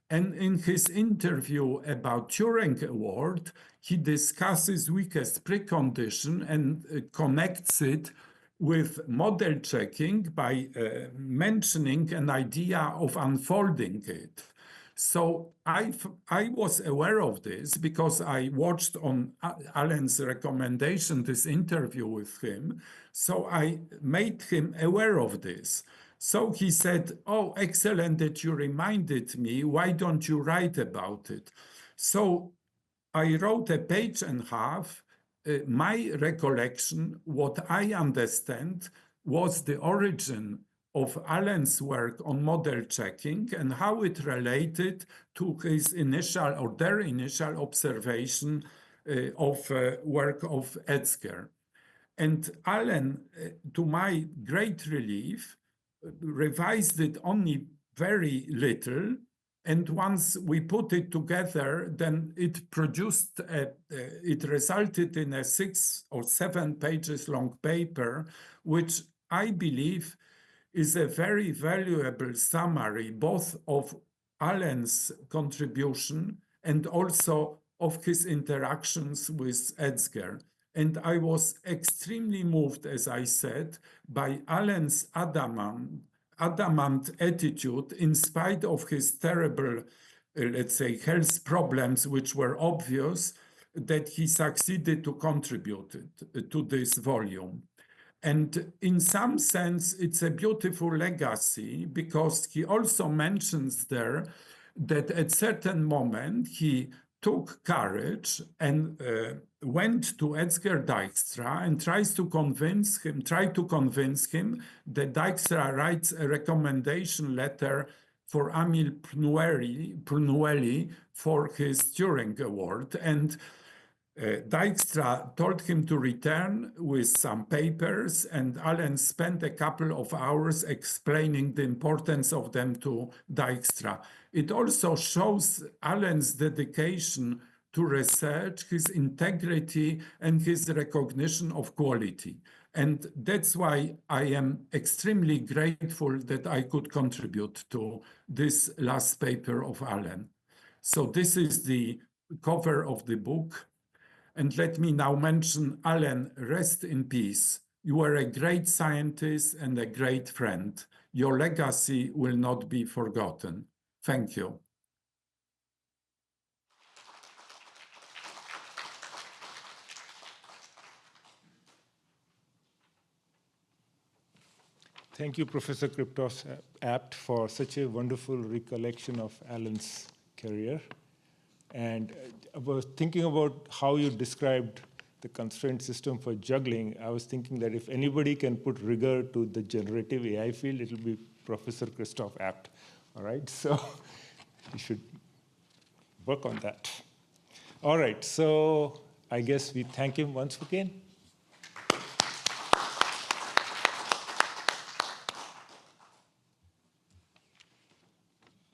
and in his interview about Turing Award, he discusses weakest precondition and connects it with model checking by mentioning an idea of unfolding it. So I was aware of this because I watched on Allen's recommendation this interview with him. So I made him aware of this. So he said, "Oh, excellent that you reminded me. Why don't you write about it?" So I wrote a page and a half. My recollection, what I understand, was the origin of Allen's work on model checking and how it related to his initial or their initial observation of work of Etzger. And Allen, to my great relief, revised it only very little. And once we put it together, then it produced, it resulted in a 6 or 7 pages long paper, which I believe is a very valuable summary, both of Allen's contribution and also of his interactions with Etzger. And I was extremely moved, as I said, by Allen's adamant attitude, in spite of his terrible, let's say, health problems, which were obvious, that he succeeded to contribute to this volume. And in some sense, it's a beautiful legacy, because he also mentions there that at certain moment he took courage and went to Etzger Dijkstra and tried to convince him that Dijkstra writes a recommendation letter for Emil Pnueli for his Turing Award. And Dijkstra told him to return with some papers, and Allen spent a couple of hours explaining the importance of them to Dijkstra. It also shows Allen's dedication to research, his integrity, and his recognition of quality. And that's why I am extremely grateful that I could contribute to this last paper of Allen. So this is the cover of the book. And let me now mention, Allen, rest in peace. You were a great scientist and a great friend. Your legacy will not be forgotten. Thank you. Thank you, Professor Krzysztof, for such a wonderful recollection of Allen's career. And I was thinking about how you described the constraint system for juggling. I was thinking that if anybody can put rigor to the generative AI field, it'll be Professor Krzysztof. All right, so you should work on that. All right, so I guess we thank him once again.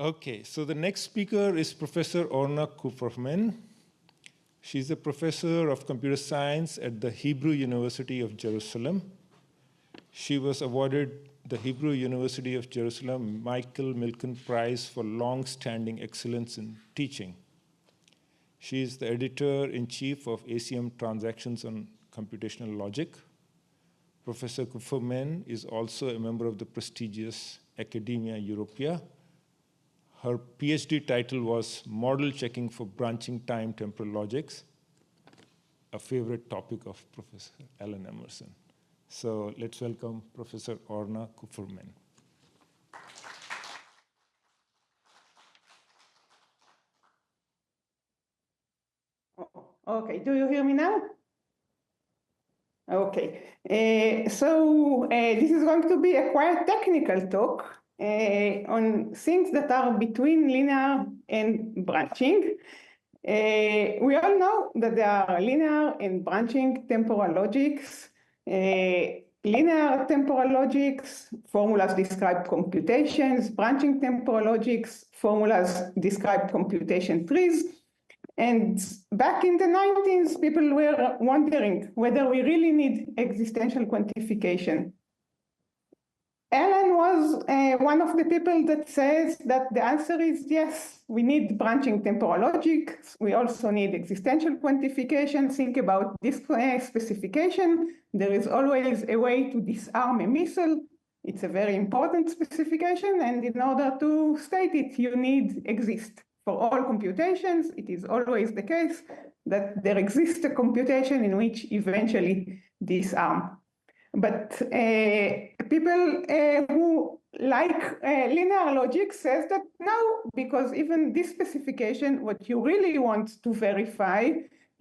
Okay, so the next speaker is Professor Orna Kupferman. She's a professor of computer science at the Hebrew University of Jerusalem. She was awarded the Hebrew University of Jerusalem Michael Milken Prize for long-standing excellence in teaching. She is the editor-in-chief of ACM Transactions on Computational Logic. Professor Kupferman is also a member of the prestigious Academia Europaea. Her PhD title was Model Checking for Branching Time Temporal Logics, a favorite topic of Professor Alan Emerson. So let's welcome Professor Orna Kupferman. Okay, do you hear me now? Okay, this is going to be a quite technical talk on things that are between linear and branching. We all know that there are linear and branching temporal logics. Linear temporal logics, formulas describe computations. Branching temporal logics, formulas describe computation trees. And back in the 90s, people were wondering whether we really need existential quantification. Alan was one of the people that says that the answer is yes, we need branching temporal logics. We also need existential quantification. Think about this specification. There is always a way to disarm a missile. It's a very important specification. And in order to state it, you need exist. For all computations, it is always the case that there exists a computation in which eventually disarm. But people who like linear logic says that no, because even this specification, what you really want to verify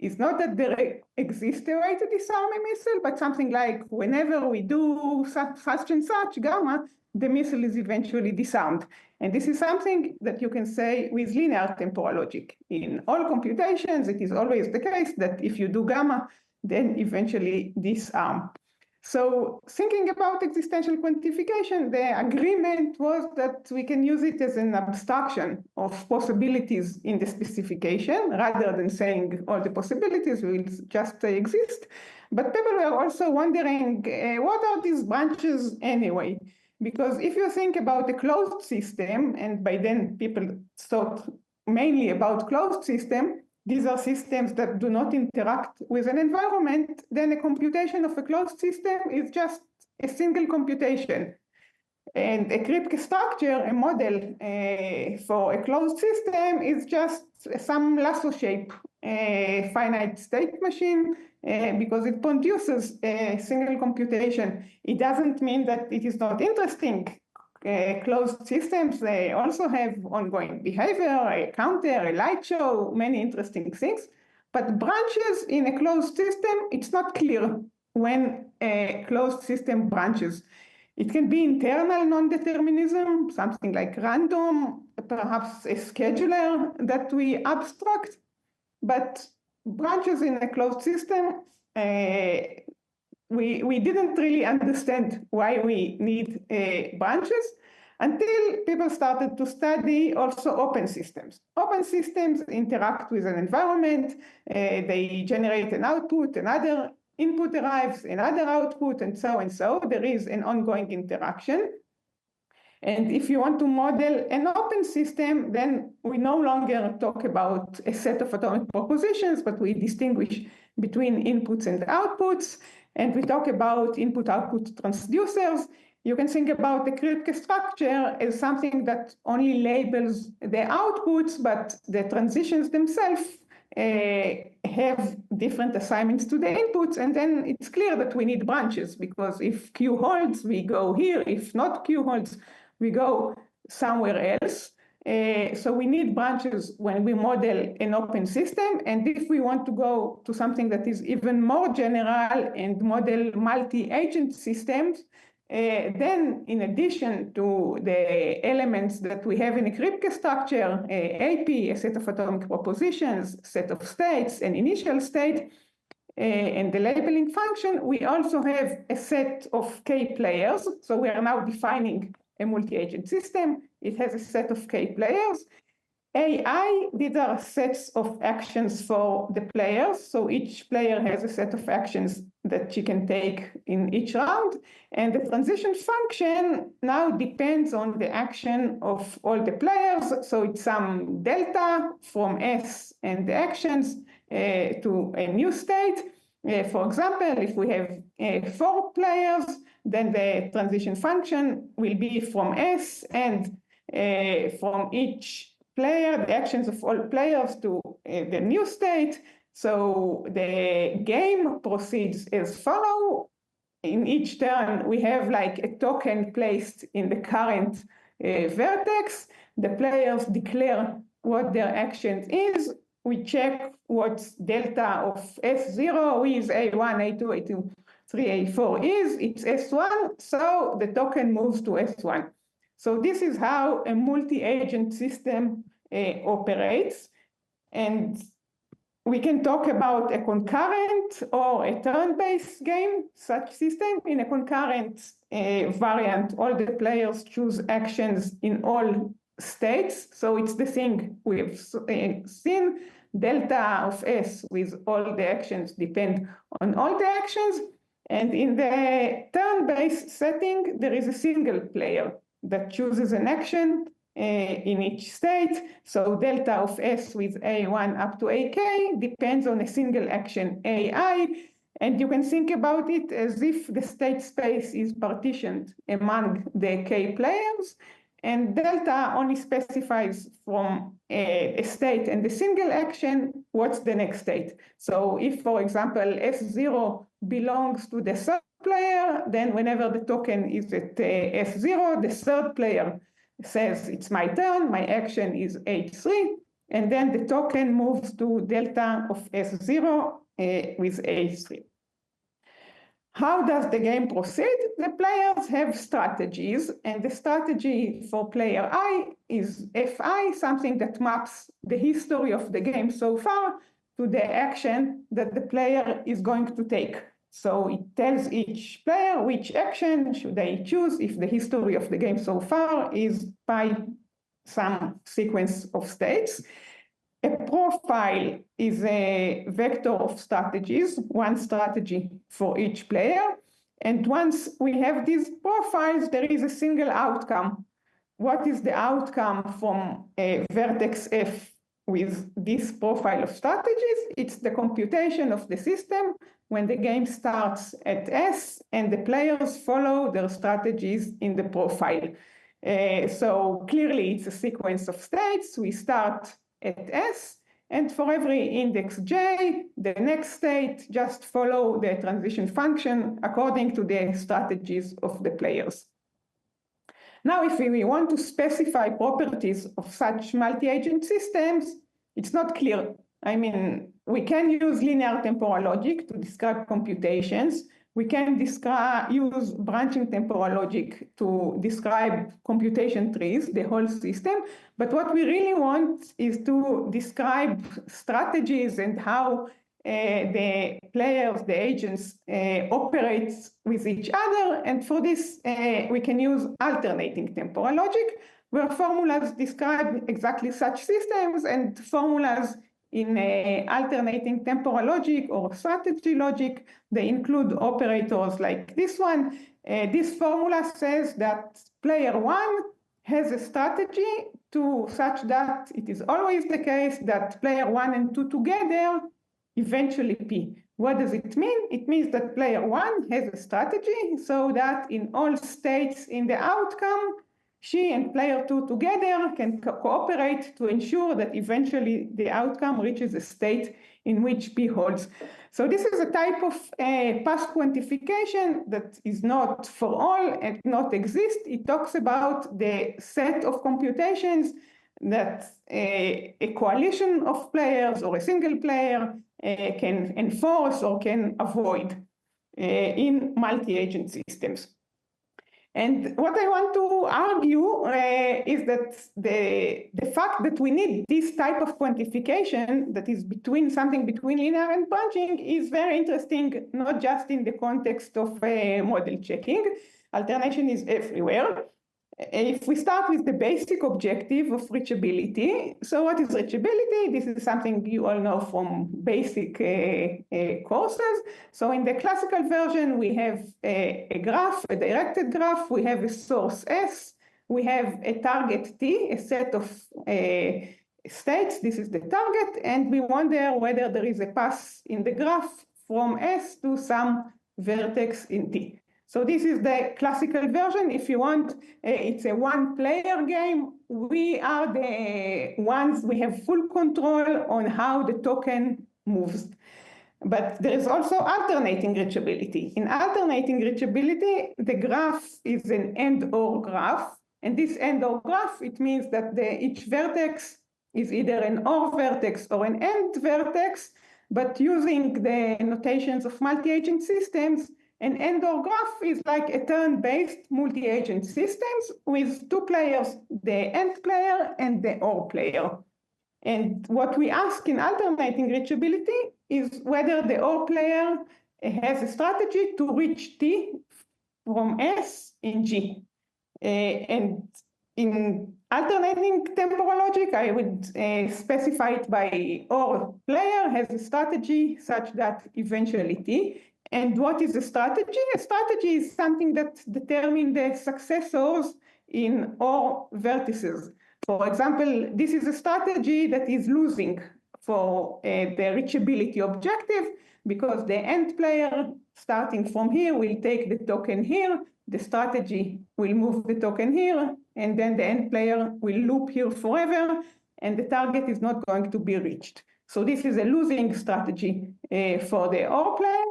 is not that there exists a way to disarm a missile, but something like whenever we do such and such gamma, the missile is eventually disarmed. And this is something that you can say with linear temporal logic. In all computations, it is always the case that if you do gamma, then eventually disarm. So thinking about existential quantification, the agreement was that we can use it as an abstraction of possibilities in the specification, rather than saying all the possibilities will just exist. But people were also wondering, what are these branches anyway? Because if you think about a closed system, and by then people thought mainly about closed system, these are systems that do not interact with an environment, then a computation of a closed system is just a single computation. And a Kripke structure, a model for a closed system, is just some lasso shape finite state machine because it produces a single computation. It doesn't mean that it is not interesting. Closed systems, they also have ongoing behavior, a counter, a light show, many interesting things. But branches in a closed system, it's not clear when a closed system branches. It can be internal non-determinism, something like random, perhaps a scheduler that we abstract. But branches in a closed system, we didn't really understand why we need branches until people started to study also open systems. Open systems interact with an environment, they generate an output, another input arrives, another output, and so and so. There is an ongoing interaction. And if you want to model an open system, then we no longer talk about a set of atomic propositions, but we distinguish between inputs and outputs. And we talk about input-output transducers. You can think about the Kripke structure as something that only labels the outputs, but the transitions themselves have different assignments to the inputs. And then it's clear that we need branches, because if Q holds, we go here. If not Q holds, we go somewhere else. So we need branches when we model an open system. And if we want to go to something that is even more general and model multi-agent systems, then in addition to the elements that we have in a Kripke structure, AP, a set of atomic propositions, set of states, an initial state, and the labeling function, we also have a set of K players. So we are now defining a multi-agent system. It has a set of K players. AI, these are sets of actions for the players. So each player has a set of actions that she can take in each round. And the transition function now depends on the action of all the players. So it's some delta from S and the actions to a new state. For example, if we have 4 players, then the transition function will be from S and from each player, the actions of all players to the new state. So the game proceeds as follows. In each turn, we have like a token placed in the current vertex. The players declare what their action is. We check what delta of S0 is, A1, A2, A2, 3, A4 is. It's S1, so the token moves to S1. So this is how a multi-agent system operates. And we can talk about a concurrent or a turn-based game, such system. In a concurrent variant, all the players choose actions in all states. So it's the thing we've seen. Delta of S with all the actions depend on all the actions. And in the turn-based setting, there is a single player that chooses an action in each state. So delta of S with A1 up to AK depends on a single action AI. And you can think about it as if the state space is partitioned among the K players. And delta only specifies from a state and the single action, what's the next state. So if, for example, S0 belongs to the third player, then whenever the token is at S0, the third player says, it's my turn, my action is H3. and then the token moves to delta of S0 with A3. How does the game proceed? The players have strategies, and the strategy for player I is Fi, something that maps the history of the game so far to the action that the player is going to take. So it tells each player which action should they choose if the history of the game so far is by some sequence of states. A profile is a vector of strategies, one strategy for each player. And once we have these profiles, there is a single outcome. What is the outcome from a vertex F with this profile of strategies? It's the computation of the system when the game starts at S and the players follow their strategies in the profile. So clearly it's a sequence of states. We start at S, and for every index J, the next state just follow the transition function according to the strategies of the players. Now, if we want to specify properties of such multi-agent systems, it's not clear. I mean, we can use linear temporal logic to describe computations. We can use branching temporal logic to describe computation trees, the whole system. But what we really want is to describe strategies and how the players, the agents, operate with each other. And for this, we can use alternating temporal logic, where formulas describe exactly such systems, and formulas in alternating temporal logic or strategy logic, they include operators like this one. This formula says that player one has a strategy to such that it is always the case that player 1 and 2 together eventually P. What does it mean? It means that player 1 has a strategy so that in all states in the outcome, she and player 2 together can cooperate to ensure that eventually the outcome reaches a state in which P holds. So this is a type of past quantification that is not for all and not exist. It talks about the set of computations that a coalition of players or a single player can enforce or can avoid in multi-agent systems. And what I want to argue is that the fact that we need this type of quantification that is something between linear and branching is very interesting, not just in the context of model checking. Alternation is everywhere. If we start with the basic objective of reachability, so what is reachability? This is something you all know from basic courses. So in the classical version, we have a graph, a directed graph. We have a source S. We have a target T, a set of states. This is the target. And we wonder whether there is a path in the graph from S to some vertex in T. So this is the classical version. If you want, it's a one-player game. We are the ones, we have full control on how the token moves. But there is also alternating reachability. In alternating reachability, the graph is an and/or graph. And this and/or graph, it means that each vertex is either an or vertex or an and vertex, but using the notations of multi-agent systems, an and/or graph is like a turn-based multi-agent systems with two players, the and player and the or player. And what we ask in alternating reachability is whether the or player has a strategy to reach T from S in G. And in alternating temporal logic, I would specify it by or player has a strategy such that eventually T. And what is a strategy? A strategy is something that determines the successors in or vertices. For example, this is a strategy that is losing for the reachability objective because the end player starting from here will take the token here, the strategy will move the token here, and then the end player will loop here forever, and the target is not going to be reached. So this is a losing strategy for the or player.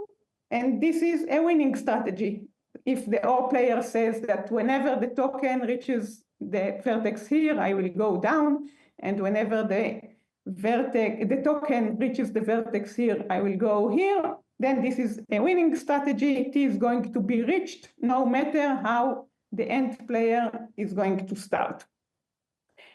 And this is a winning strategy. If the or player says that whenever the token reaches the vertex here, I will go down, and whenever the vertex, the token reaches the vertex here, I will go here, then this is a winning strategy. It is going to be reached no matter how the end player is going to start.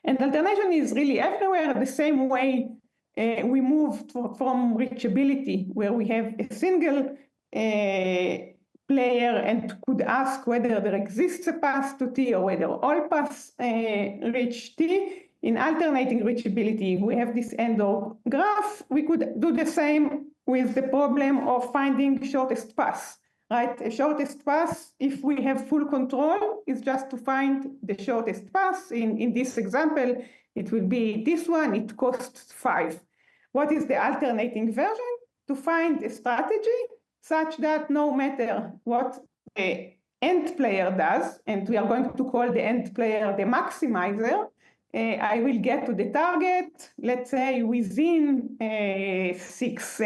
And alternation is really everywhere the same way we moved from reachability, where we have a single player and could ask whether there exists a path to T or whether all paths reach T. In alternating reachability, we have this end-or graph. We could do the same with the problem of finding shortest path, right? A shortest path, if we have full control, is just to find the shortest path. In this example, it will be this one. It costs 5. What is the alternating version? To find a strategy such that no matter what the end player does, and we are going to call the end player the maximizer, I will get to the target, let's say within 6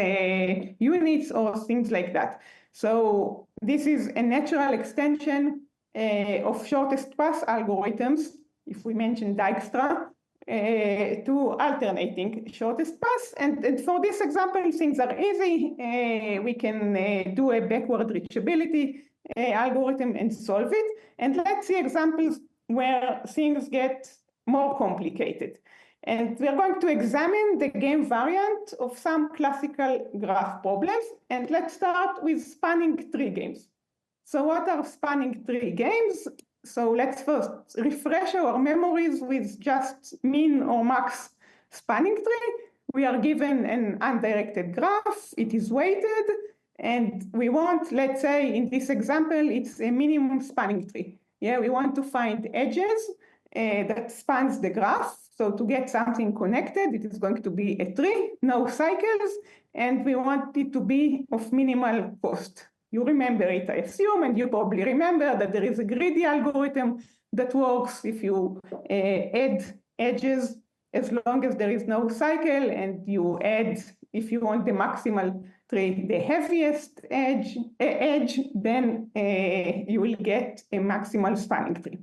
units or things like that. So this is a natural extension of shortest path algorithms, if we mention Dijkstra, to alternating shortest path. And for this example, things are easy. We can do a backward reachability algorithm and solve it. And let's see examples where things get more complicated. And we are going to examine the game variant of some classical graph problems. And let's start with spanning tree games. So what are spanning tree games? So let's first refresh our memories with just min or max spanning tree. We are given an undirected graph. It is weighted. And we want, let's say in this example, it's a minimum spanning tree. Yeah, we want to find edges that spans the graph. So to get something connected, it is going to be a tree, no cycles, and we want it to be of minimal cost. You remember it, I assume, and you probably remember that there is a greedy algorithm that works if you add edges as long as there is no cycle, and you add, if you want the maximal tree, the heaviest edge, then you will get a maximal spanning tree.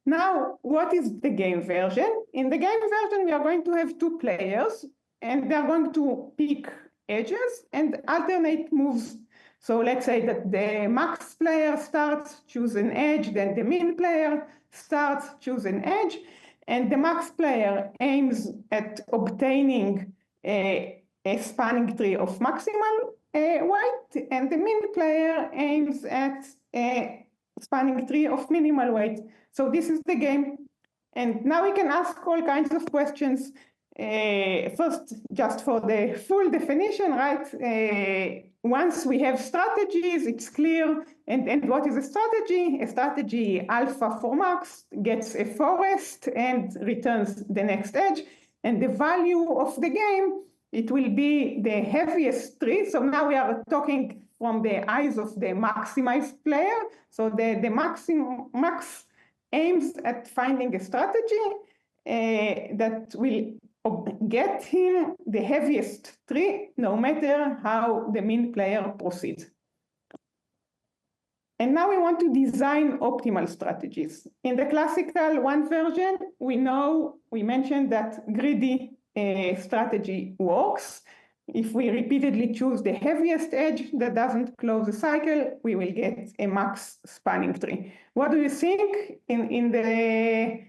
Now, what is the game version? In the game version, we are going to have 2 players, and they are going to pick edges and alternate moves. So let's say that the max player starts, choose an edge, then the min player starts, choose an edge, and the max player aims at obtaining a spanning tree of maximal weight, and the min player aims at a spanning tree of minimal weight. So this is the game. And now we can ask all kinds of questions. First, just for the full definition, right? Once we have strategies, it's clear. And what is a strategy? A strategy alpha for max gets a forest and returns the next edge. And the value of the game, it will be the heaviest tree. So now we are talking from the eyes of the maximized player. So the max aims at finding a strategy that will get him the heaviest tree, no matter how the min player proceeds. And now we want to design optimal strategies. In the classical 1 version, we mentioned that greedy strategy works. If we repeatedly choose the heaviest edge that doesn't close the cycle, we will get a max spanning tree. What do you think in the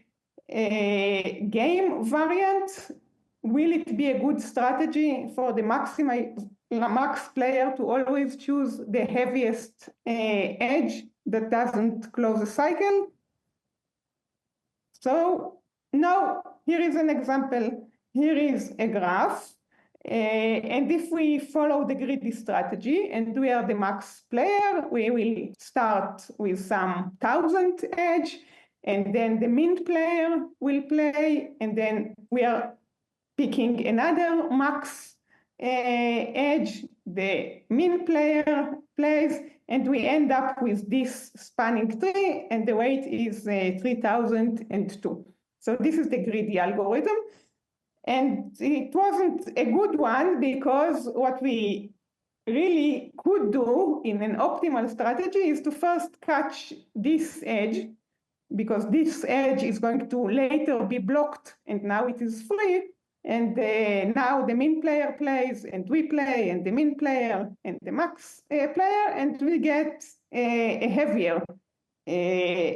game variant? Will it be a good strategy for the max player to always choose the heaviest edge that doesn't close the cycle? So no, here is an example. Here is a graph. And if we follow the greedy strategy and we are the max player, we will start with some 1000 edge, and then the min player will play, and then we are picking another max edge, the min player plays, and we end up with this spanning tree, and the weight is 3002. So this is the greedy algorithm. And it wasn't a good one, because what we really could do in an optimal strategy is to first catch this edge, because this edge is going to later be blocked, and now it is free. And now the min player plays, and we play, and the min player, and the max player, and we get a heavier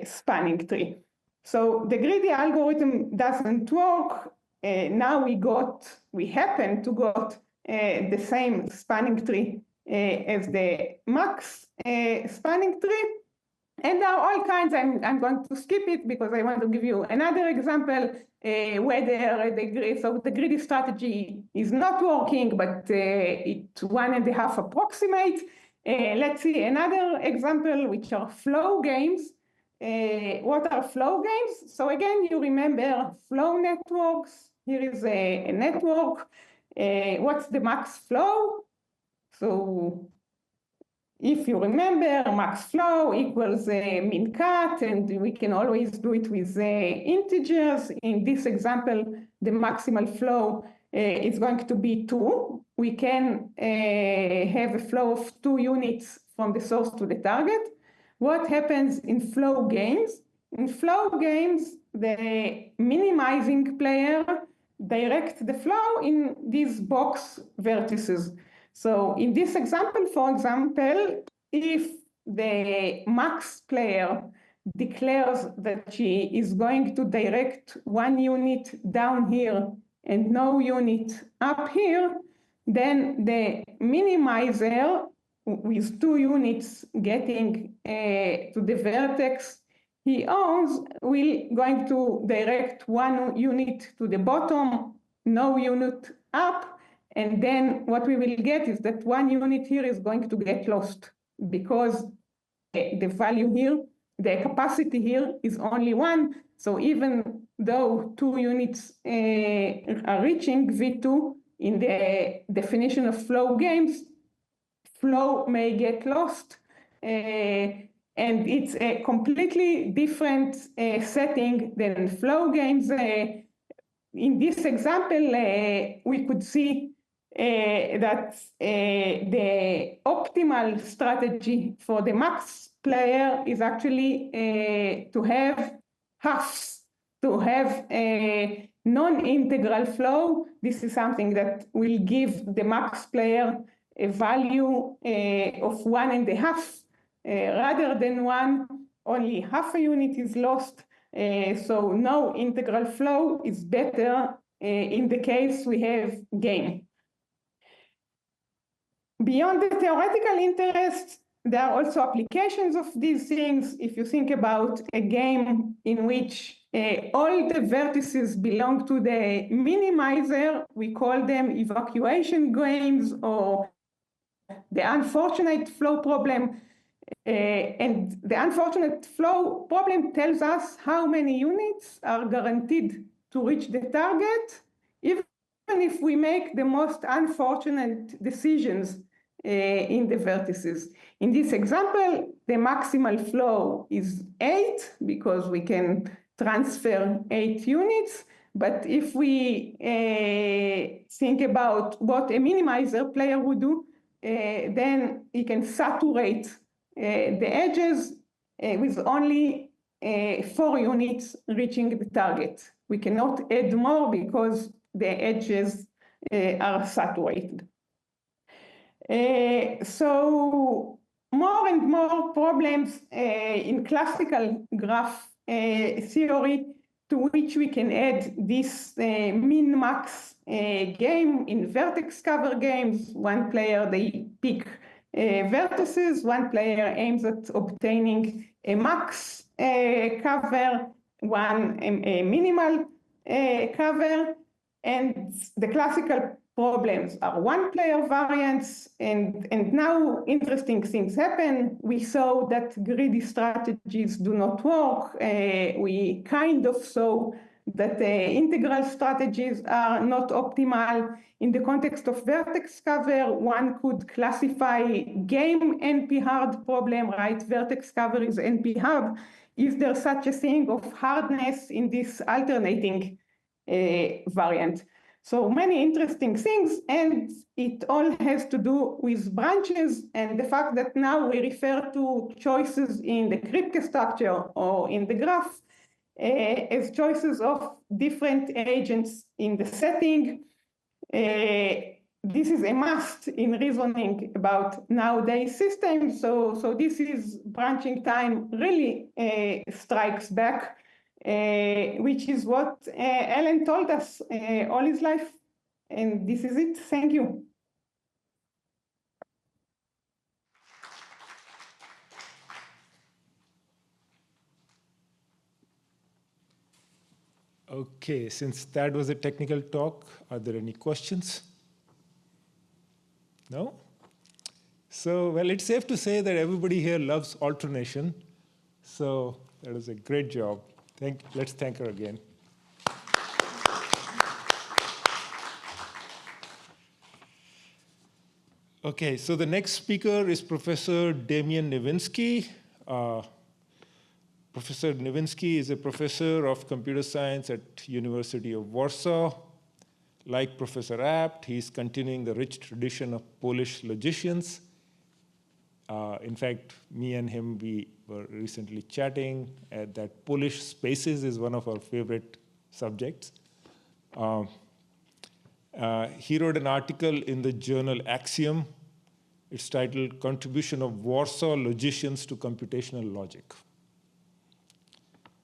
spanning tree. So the greedy algorithm doesn't work. Now we happen to got the same spanning tree as the max spanning tree. And there are all kinds, I'm going to skip it because I want to give you another example whether the greedy strategy is not working, but it's 1.5 approximate. Let's see another example, which are flow games. What are flow games? So again, you remember flow networks. Here is a network. What's the max flow? So if you remember, max flow equals min cut, and we can always do it with integers. In this example, the maximal flow is going to be 2. We can have a flow of 2 units from the source to the target. What happens in flow games? In flow games, the minimizing player directs the flow in these box vertices. So in this example, for example, if the max player declares that she is going to direct 1 unit down here and no unit up here, then the minimizer with 2 units getting to the vertex he owns will going to direct 1 unit to the bottom, no unit up. And then what we will get is that 1 unit here is going to get lost because the value here, the capacity here is only 1. So even though 2 units are reaching V2 in the definition of flow games, flow may get lost. And it's a completely different setting than flow games. In this example, we could see that the optimal strategy for the max player is actually to have halves, to have a non-integral flow. This is something that will give the max player a value of 1.5 rather than 1. Only half a unit is lost. So no integral flow is better in the case we have game. Beyond the theoretical interest, there are also applications of these things. If you think about a game in which all the vertices belong to the minimizer, we call them evacuation games or the unfortunate flow problem. And the unfortunate flow problem tells us how many units are guaranteed to reach the target, even if we make the most unfortunate decisions in the vertices. In this example, the maximal flow is 8 because we can transfer 8 units. But if we think about what a minimizer player would do, then he can saturate the edges with only 4 units reaching the target. We cannot add more because the edges are saturated. So more and more problems in classical graph theory to which we can add this min-max game in vertex cover games. One player, they pick vertices, one player aims at obtaining a max cover, one a minimal cover, and the classical problems are one-player variants, and now interesting things happen. We saw that greedy strategies do not work. We kind of saw that integral strategies are not optimal. In the context of vertex cover, one could classify game NP-hard problem, right? Vertex cover is NP-hard. Is there such a thing of hardness in this alternating variant? So many interesting things, and it all has to do with branches and the fact that now we refer to choices in the Kripke structure or in the graph as choices of different agents in the setting. This is a must in reasoning about nowadays systems. So this is branching time really strikes back, which is what Alan told us all his life. And this is it. Thank you. Okay, since that was a technical talk, are there any questions? No? So, well, it's safe to say that everybody here loves alternation. So that was a great job. Let's thank her again. Okay, so the next speaker is Professor Damian Niwinski. Professor Niwinski is a professor of computer science at University of Warsaw. Like Professor Abt, he's continuing the rich tradition of Polish logicians. In fact, me and him, we were recently chatting that Polish spaces is one of our favorite subjects. He wrote an article in the journal Axiom. It's titled Contribution of Warsaw Logicians to Computational Logic.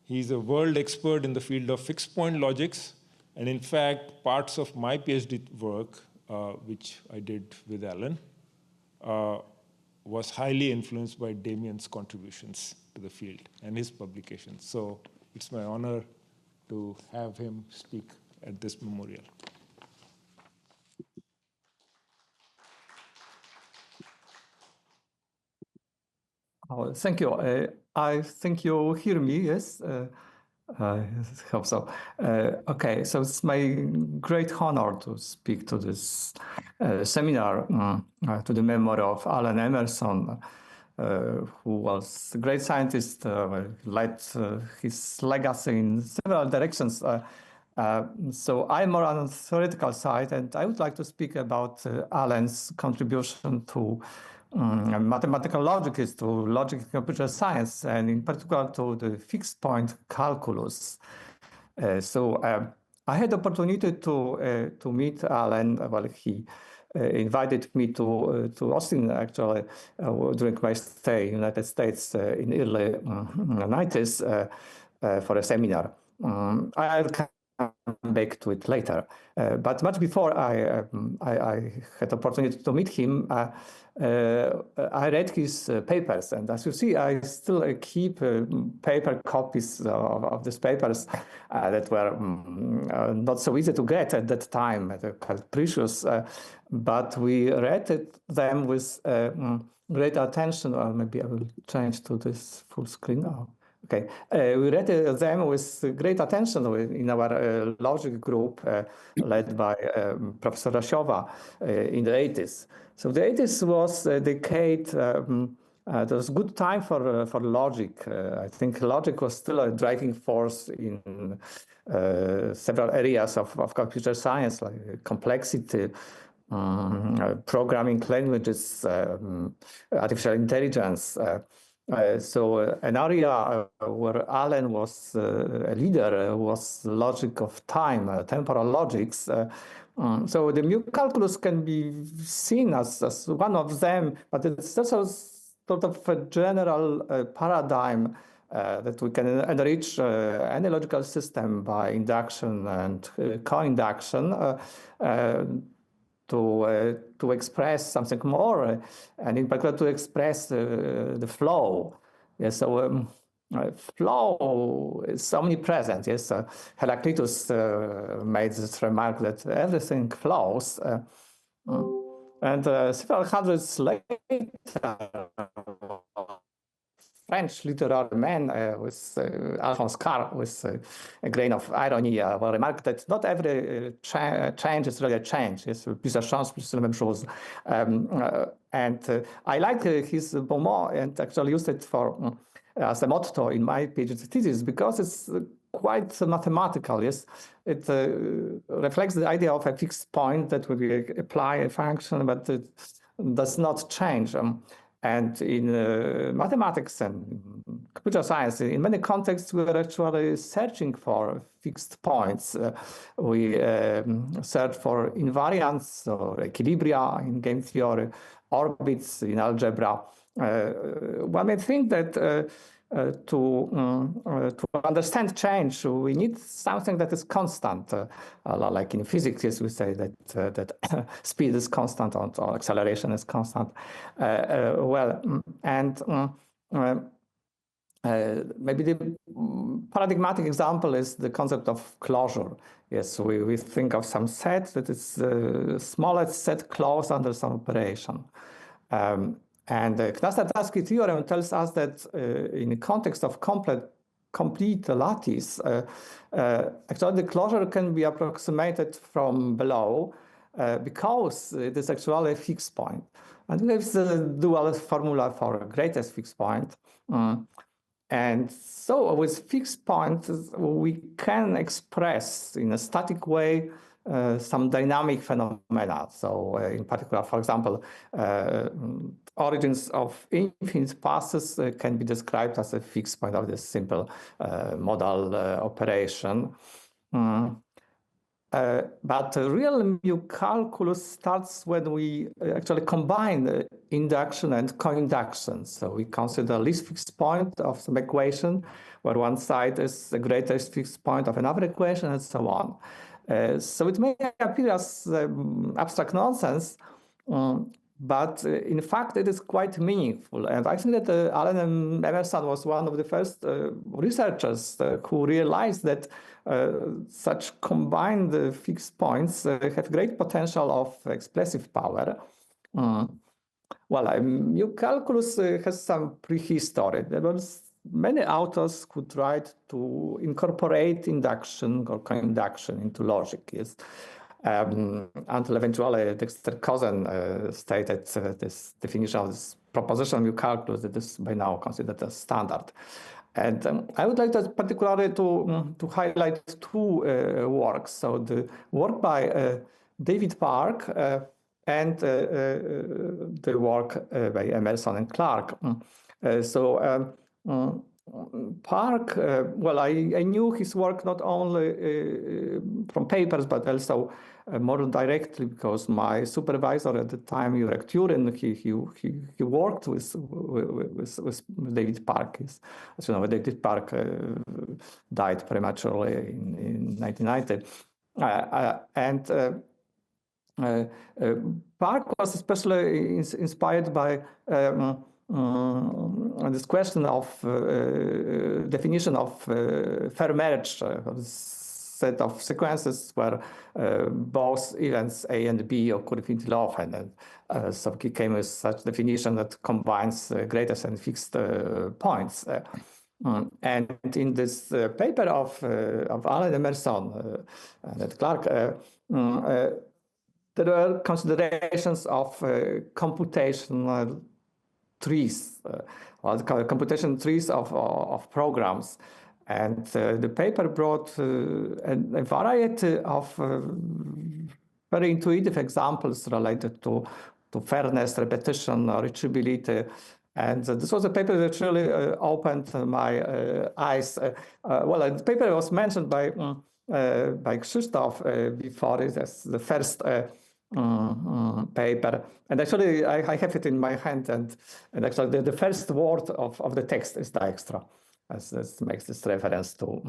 He's a world expert in the field of fixed-point logics. And in fact, parts of my PhD work, which I did with Alan, was highly influenced by Damian's contributions to the field and his publications. So it's my honor to have him speak at this memorial. Oh, thank you. I think you hear me, yes? I hope so. Okay, so it's my great honor to speak to this seminar to the memory of Alan Emerson, who was a great scientist, led his legacy in several directions. So I'm more on the theoretical side, and I would like to speak about Alan's contribution to mathematical logic, to logic in computer science, and in particular to the fixed point calculus. So I had the opportunity to meet Alan. Well, he invited me to Austin, actually, during my stay in the United States in early 90s for a seminar. I'll come back to it later. But much before I had the opportunity to meet him, I read his papers, and as you see, I still keep paper copies of these papers that were not so easy to get at that time, quite precious, but we read them with great attention. Or maybe I will change to this full screen now. Okay, we read them with great attention in our logic group led by Professor Rasiova in the 80s. So the 80s was a decade, it was a good time for logic. I think logic was still a driving force in several areas of computer science, like complexity, programming languages, artificial intelligence. So an area where Alan was a leader was logic of time, temporal logics. So the mu calculus can be seen as one of them, but it's also sort of a general paradigm that we can enrich any logical system by induction and co-induction to express something more, and in particular to express the flow. Yes, so flow is omnipresent. Yes, Heraclitus made this remark that everything flows, and several hundreds later, French literary man with Alphonse Karr, with a grain of irony, will remark that not every change is really a change. Yes, plusieurs chances, plus la même chose. And I like his bon mot, and actually used it for as a motto in my PhD thesis because it's quite mathematical. Yes, it reflects the idea of a fixed point that we apply a function, but it does not change. And in mathematics and computer science, in many contexts, we are actually searching for fixed points. We search for invariants or equilibria in game theory, orbits in algebra. One may think that to understand change, we need something that is constant. Like in physics, yes, we say that speed is constant or acceleration is constant. Maybe the paradigmatic example is the concept of closure. Yes, we think of some set that is the smallest set closed under some operation. And the Knaster-Tarski theorem tells us that in the context of complete lattice, actually the closure can be approximated from below because it is actually a fixed point. And we have the dual formula for greatest fixed point. And so with fixed points, we can express in a static way some dynamic phenomena. So in particular, for example, origins of infinite passes can be described as a fixed point of this simple modal operation. But real mu calculus starts when we actually combine induction and co-induction. So we consider least fixed point of some equation, where one side is the greatest fixed point of another equation, and so on. So it may appear as abstract nonsense, but in fact, it is quite meaningful. And I think that Allen and Emerson was one of the first researchers who realized that such combined fixed points have great potential of expressive power. Well, mu calculus has some prehistory. There was many authors who tried to incorporate induction or co-induction into logic. Yes. Until eventually Dexter-Kozen stated this definition of this proposition mu calculus that is by now considered as standard. And I would like to particularly to highlight two works. So the work by David Park and the work by Emerson and Clark. Park, well, I knew his work not only from papers, but also more directly because my supervisor at the time, Jurek Turin, he worked with David Park. As you know, David Park died prematurely in 1990. Park was especially inspired by this question of definition of fair merge, set of sequences where both events A and B occur infinitely often. And so he came with such definition that combines greatest and fixed points. And in this paper of Allen Emerson and Clark, there were considerations of computational trees, or computation trees of programs. And the paper brought a variety of very intuitive examples related to fairness, repetition, reachability. And this was a paper that really opened my eyes. Well, the paper was mentioned by Krzysztof before it as the first paper. And actually, I have it in my hand. And actually, the first word of the text is Dijkstra. As this makes this reference to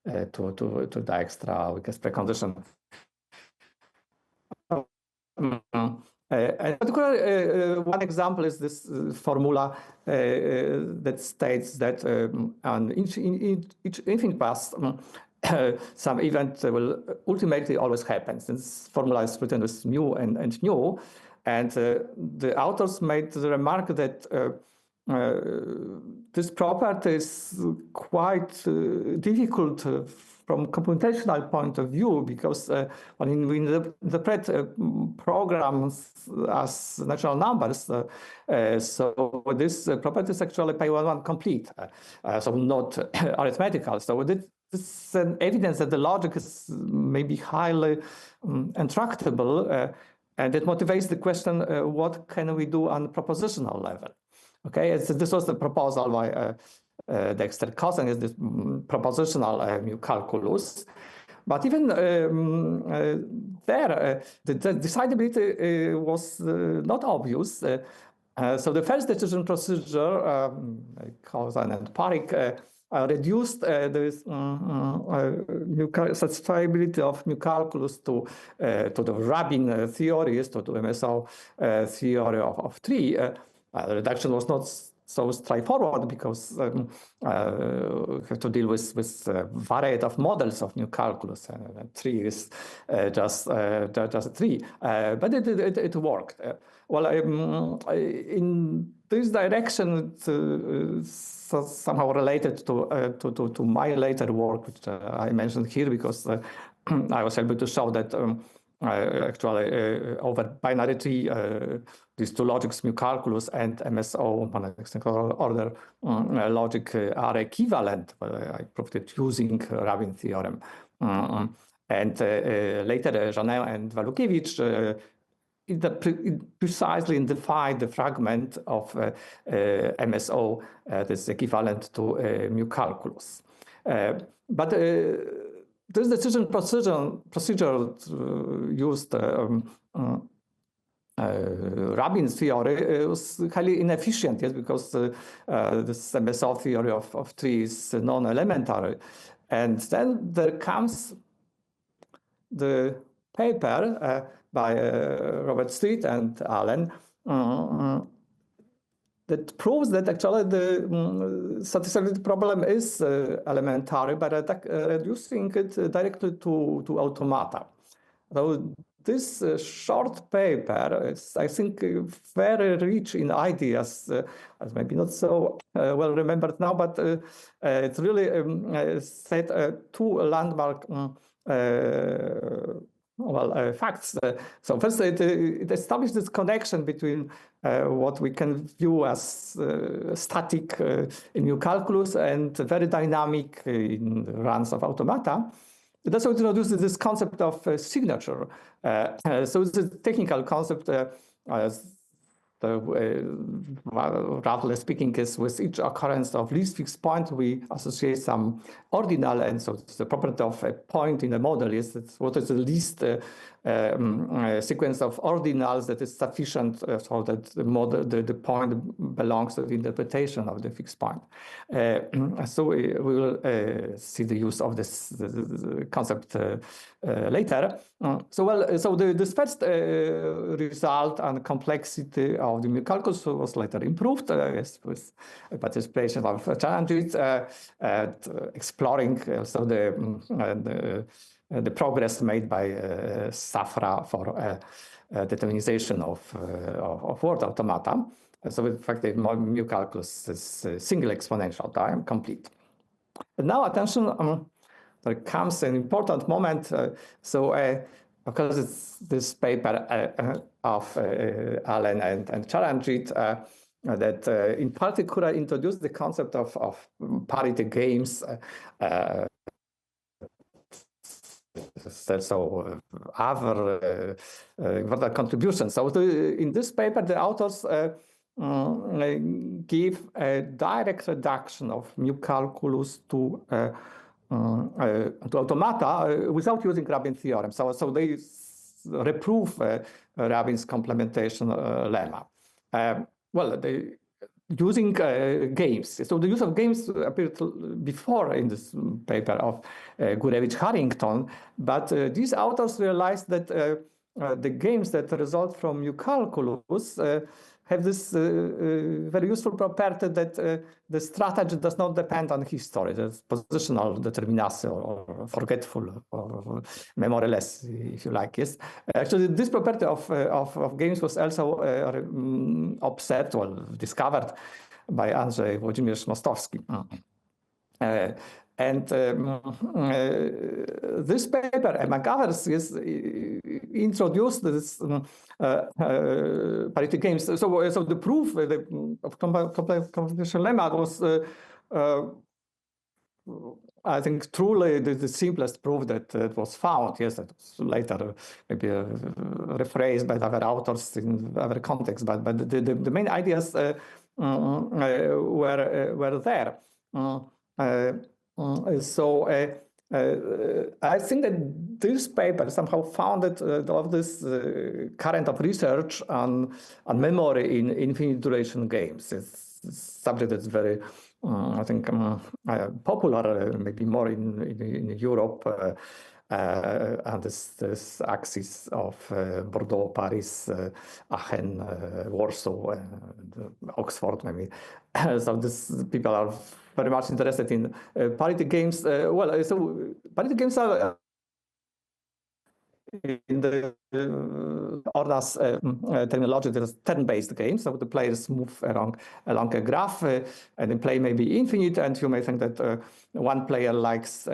Dijkstra, because precondition. And particularly, one example is this formula that states that on each infinite path, some event will ultimately always happen. This formula is written with mu and nu. And the authors made the remark that this property is quite difficult from computational point of view, because when we interpret programs as natural numbers, so this property is actually pi1 complete, so not arithmetical. So this is an evidence that the logic is maybe highly intractable, and it motivates the question, what can we do on a propositional level? Okay, so this was the proposal by Dexter cousin is this propositional mu calculus. But even there, the decidability was not obvious. So the first decision procedure, Cousin and Parik, reduced the satisfiability of mu calculus to the Rabin theories, to MSO theory of tree. The reduction was not so straightforward because we have to deal with variety of models of mu calculus. Tree is just a tree, but it worked. Well, in this direction, it's somehow related to my later work, which I mentioned here because I was able to show that actually over binary tree, these two logics, mu calculus and MSO, monadix order logic, are equivalent. I proved it using Rabin theorem. And later, Janin and Walukiewicz precisely defined the fragment of MSO that is equivalent to mu calculus. But this decision procedure used Rabin's theory was highly inefficient, yes, because this MSO theory of tree is non-elementary. And then there comes the paper by Robert Street and Allen that proves that actually the satisfiability problem is elementary, but reducing it directly to automata. So this short paper is, I think, very rich in ideas, maybe not so well remembered now, but it really set two landmark facts. So first, it established this connection between what we can view as static in mu calculus and very dynamic in runs of automata. It also introduces this concept of signature. So it's a technical concept, roughly speaking, is with each occurrence of least fixed point, we associate some ordinal, and so it's the property of a point in the model is what is the least sequence of ordinals that is sufficient so that the model, the point belongs to the interpretation of the fixed point. So we will see the use of this concept later. So this first result and complexity of the mu calculus was later improved with participation of Charanjit exploring so the progress made by Safra for determinization of word automata. So in fact, the mu calculus is single exponential time complete. But now attention, there comes an important moment. Because it's this paper of Allen and Charanjit that in particular introduced the concept of parity games. So other contributions. So in this paper, the authors give a direct reduction of mu calculus to automata without using Rabin theorem. So they reprove Rabin's complementation lemma. Using games. So the use of games appeared before in this paper of Gurewicz-Harrington, but these authors realized that the games that result from mu calculus have this very useful property that the strategy does not depend on history. There's positional determinacy or forgetful or memoryless, if you like. Yes, actually, this property of games was also observed or discovered by Andrzej Włodzimierz Mostowski. And this paper, among others, introduced this parity games. So the proof of complementation lemma was, I think, truly the simplest proof that was found. Yes, that was later maybe rephrased by other authors in other contexts, but the main ideas were there. I think that this paper somehow founded of this current of research on memory in infinite duration games. It's a subject that's very, I think, popular, maybe more in Europe. And this axis of Bordeaux, Paris, Aachen, Warsaw, Oxford, maybe. So people are very much interested in parity games. So parity games are in the Orna's terminology, there's turn-based games. So the players move along a graph and they play maybe infinite. And you may think that one player likes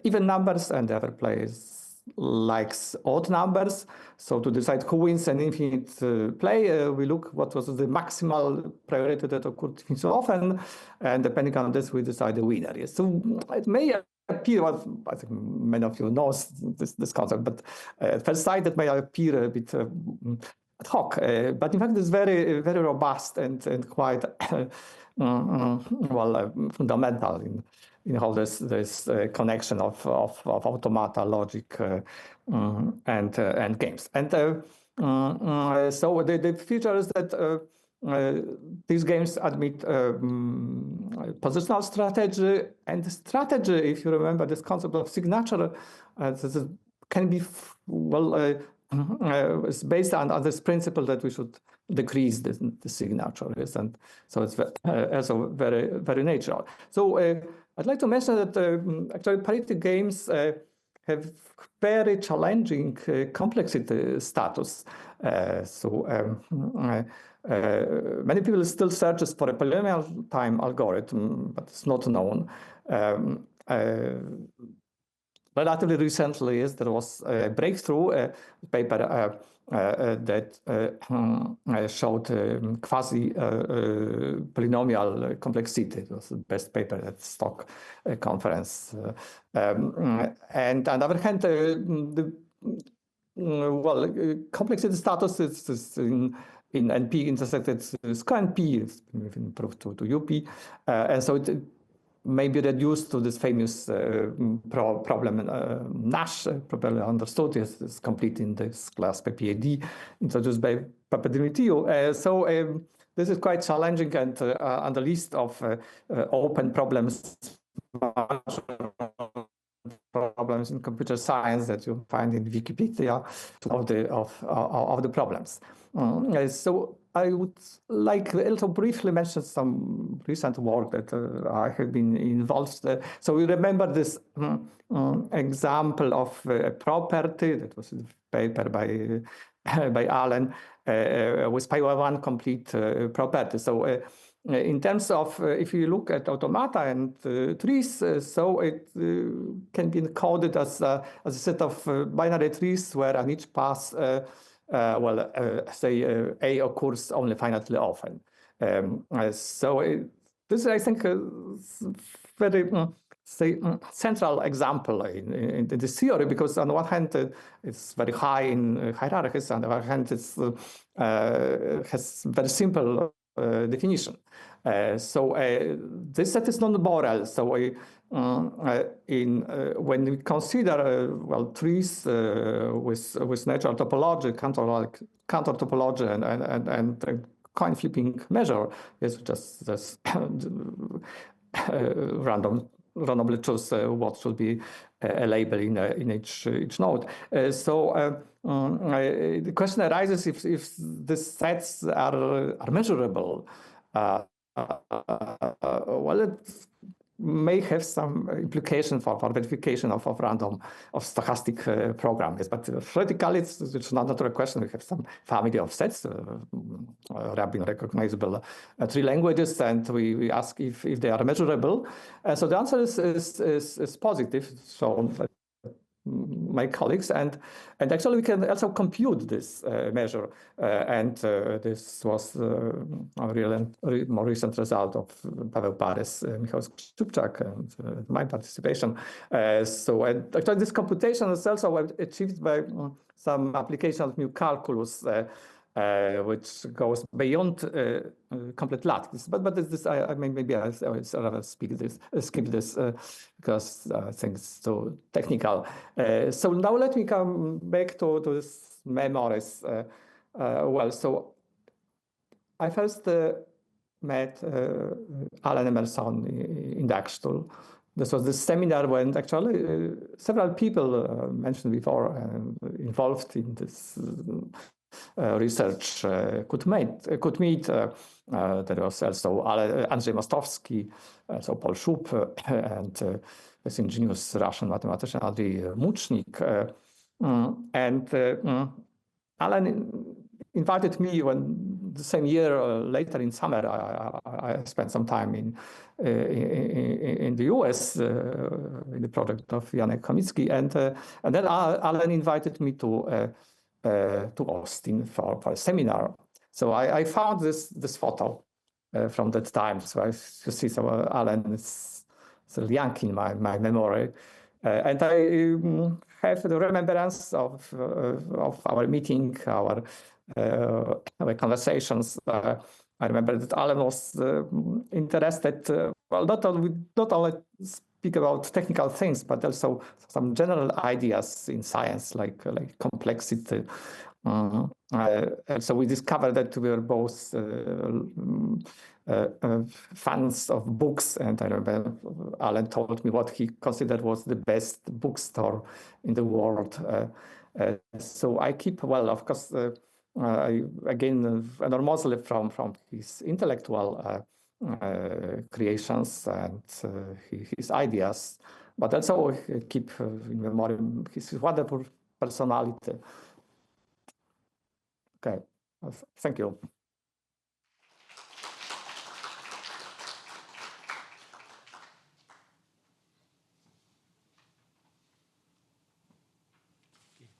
even numbers and the other player likes odd numbers. So to decide who wins an infinite play, we look what was the maximal priority that occurred so often. And depending on this, we decide the winner. Yes. So it may appear, well, I think many of you know this concept, but at first sight it may appear a bit ad hoc, but in fact it's very, very robust and quite fundamental in how this connection of automata, logic, and games. And so the feature is that these games admit positional strategy, and strategy, if you remember this concept of signature, can be it's based on this principle that we should decrease the signature, yes, and so it's also very, very natural. So I'd like to mention that actually parity games have very challenging complexity status. Many people still search for a polynomial time algorithm, but it's not known. Relatively recently, yes, there was a breakthrough paper that showed quasi-polynomial complexity. It was the best paper at Stock conference. And on the other hand, complexity status is in NP intersected square NP, it's been improved to UP. And so it may be reduced to this famous problem Nash, probably understood, is complete in this class PPAD, introduced by Papadimitriou. So this is quite challenging, and on the list of open problems in computer science that you find in Wikipedia of the problems. So I would like also briefly mention some recent work that I have been involved. So we remember this example of a property that was a paper by Allen with pi1 complete property. So in terms of, if you look at automata and trees, so it can be encoded as a set of binary trees where on each pass, say A occurs only finitely often. This, I think, is very central example in this theory, because on the one hand, it's very high in hierarchies, on the other hand, it's has very simple definition. This set is non-Borel. So when we consider trees with natural topology, counter topology, and coin flipping measure is just randomly choose what should be a label in each node. The question arises if these sets are measurable. Well, it may have some implication for verification of stochastic programs, but theoretically it's not a question. We have some family of sets, Rabin recognizable three languages, and we ask if they are measurable. So the answer is positive. So my colleagues, and actually we can also compute this measure, and this was a more recent result of Paweł Parys, Michał Szczypczak, and my participation. Actually this computation is also achieved by some application of new calculus which goes beyond complete lattice. But this maybe I rather skip this because I think it's too technical. So now let me come back to these memories. Well, so I first met Alan Emerson in the Axtol. This was the seminar when actually several people mentioned before involved in this research could meet. There was also Andrzej Mostowski, so Paul Schupp, and this ingenious Russian mathematician Andrei Muchnik. Alan invited me when the same year, later in summer, I spent some time in the US in the project of Janek Chomicki, and then Alan invited me to Austin for a seminar. So I found this photo from that time. So you see, so Alan is still young in my memory, and I have the remembrance of our meeting, our conversations. I remember that Alan was interested, well, not only speak about technical things, but also some general ideas in science, like complexity. So we discovered that we were both fans of books, and I remember Alan told me what he considered was the best bookstore in the world. So I keep, well, of course, again, enormously from his intellectual creations and his ideas, but also keep in memory his wonderful personality. Okay, thank you.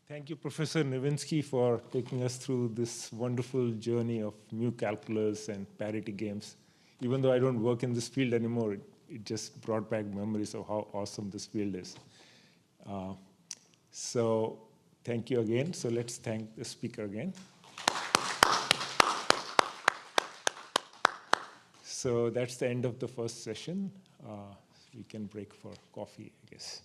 Thank you, Professor Niwinski, for taking us through this wonderful journey of new calculus and parity games. Even though I don't work in this field anymore, it just brought back memories of how awesome this field is. So thank you again. So let's thank the speaker again. So that's the end of the first session. We can break for coffee, I guess.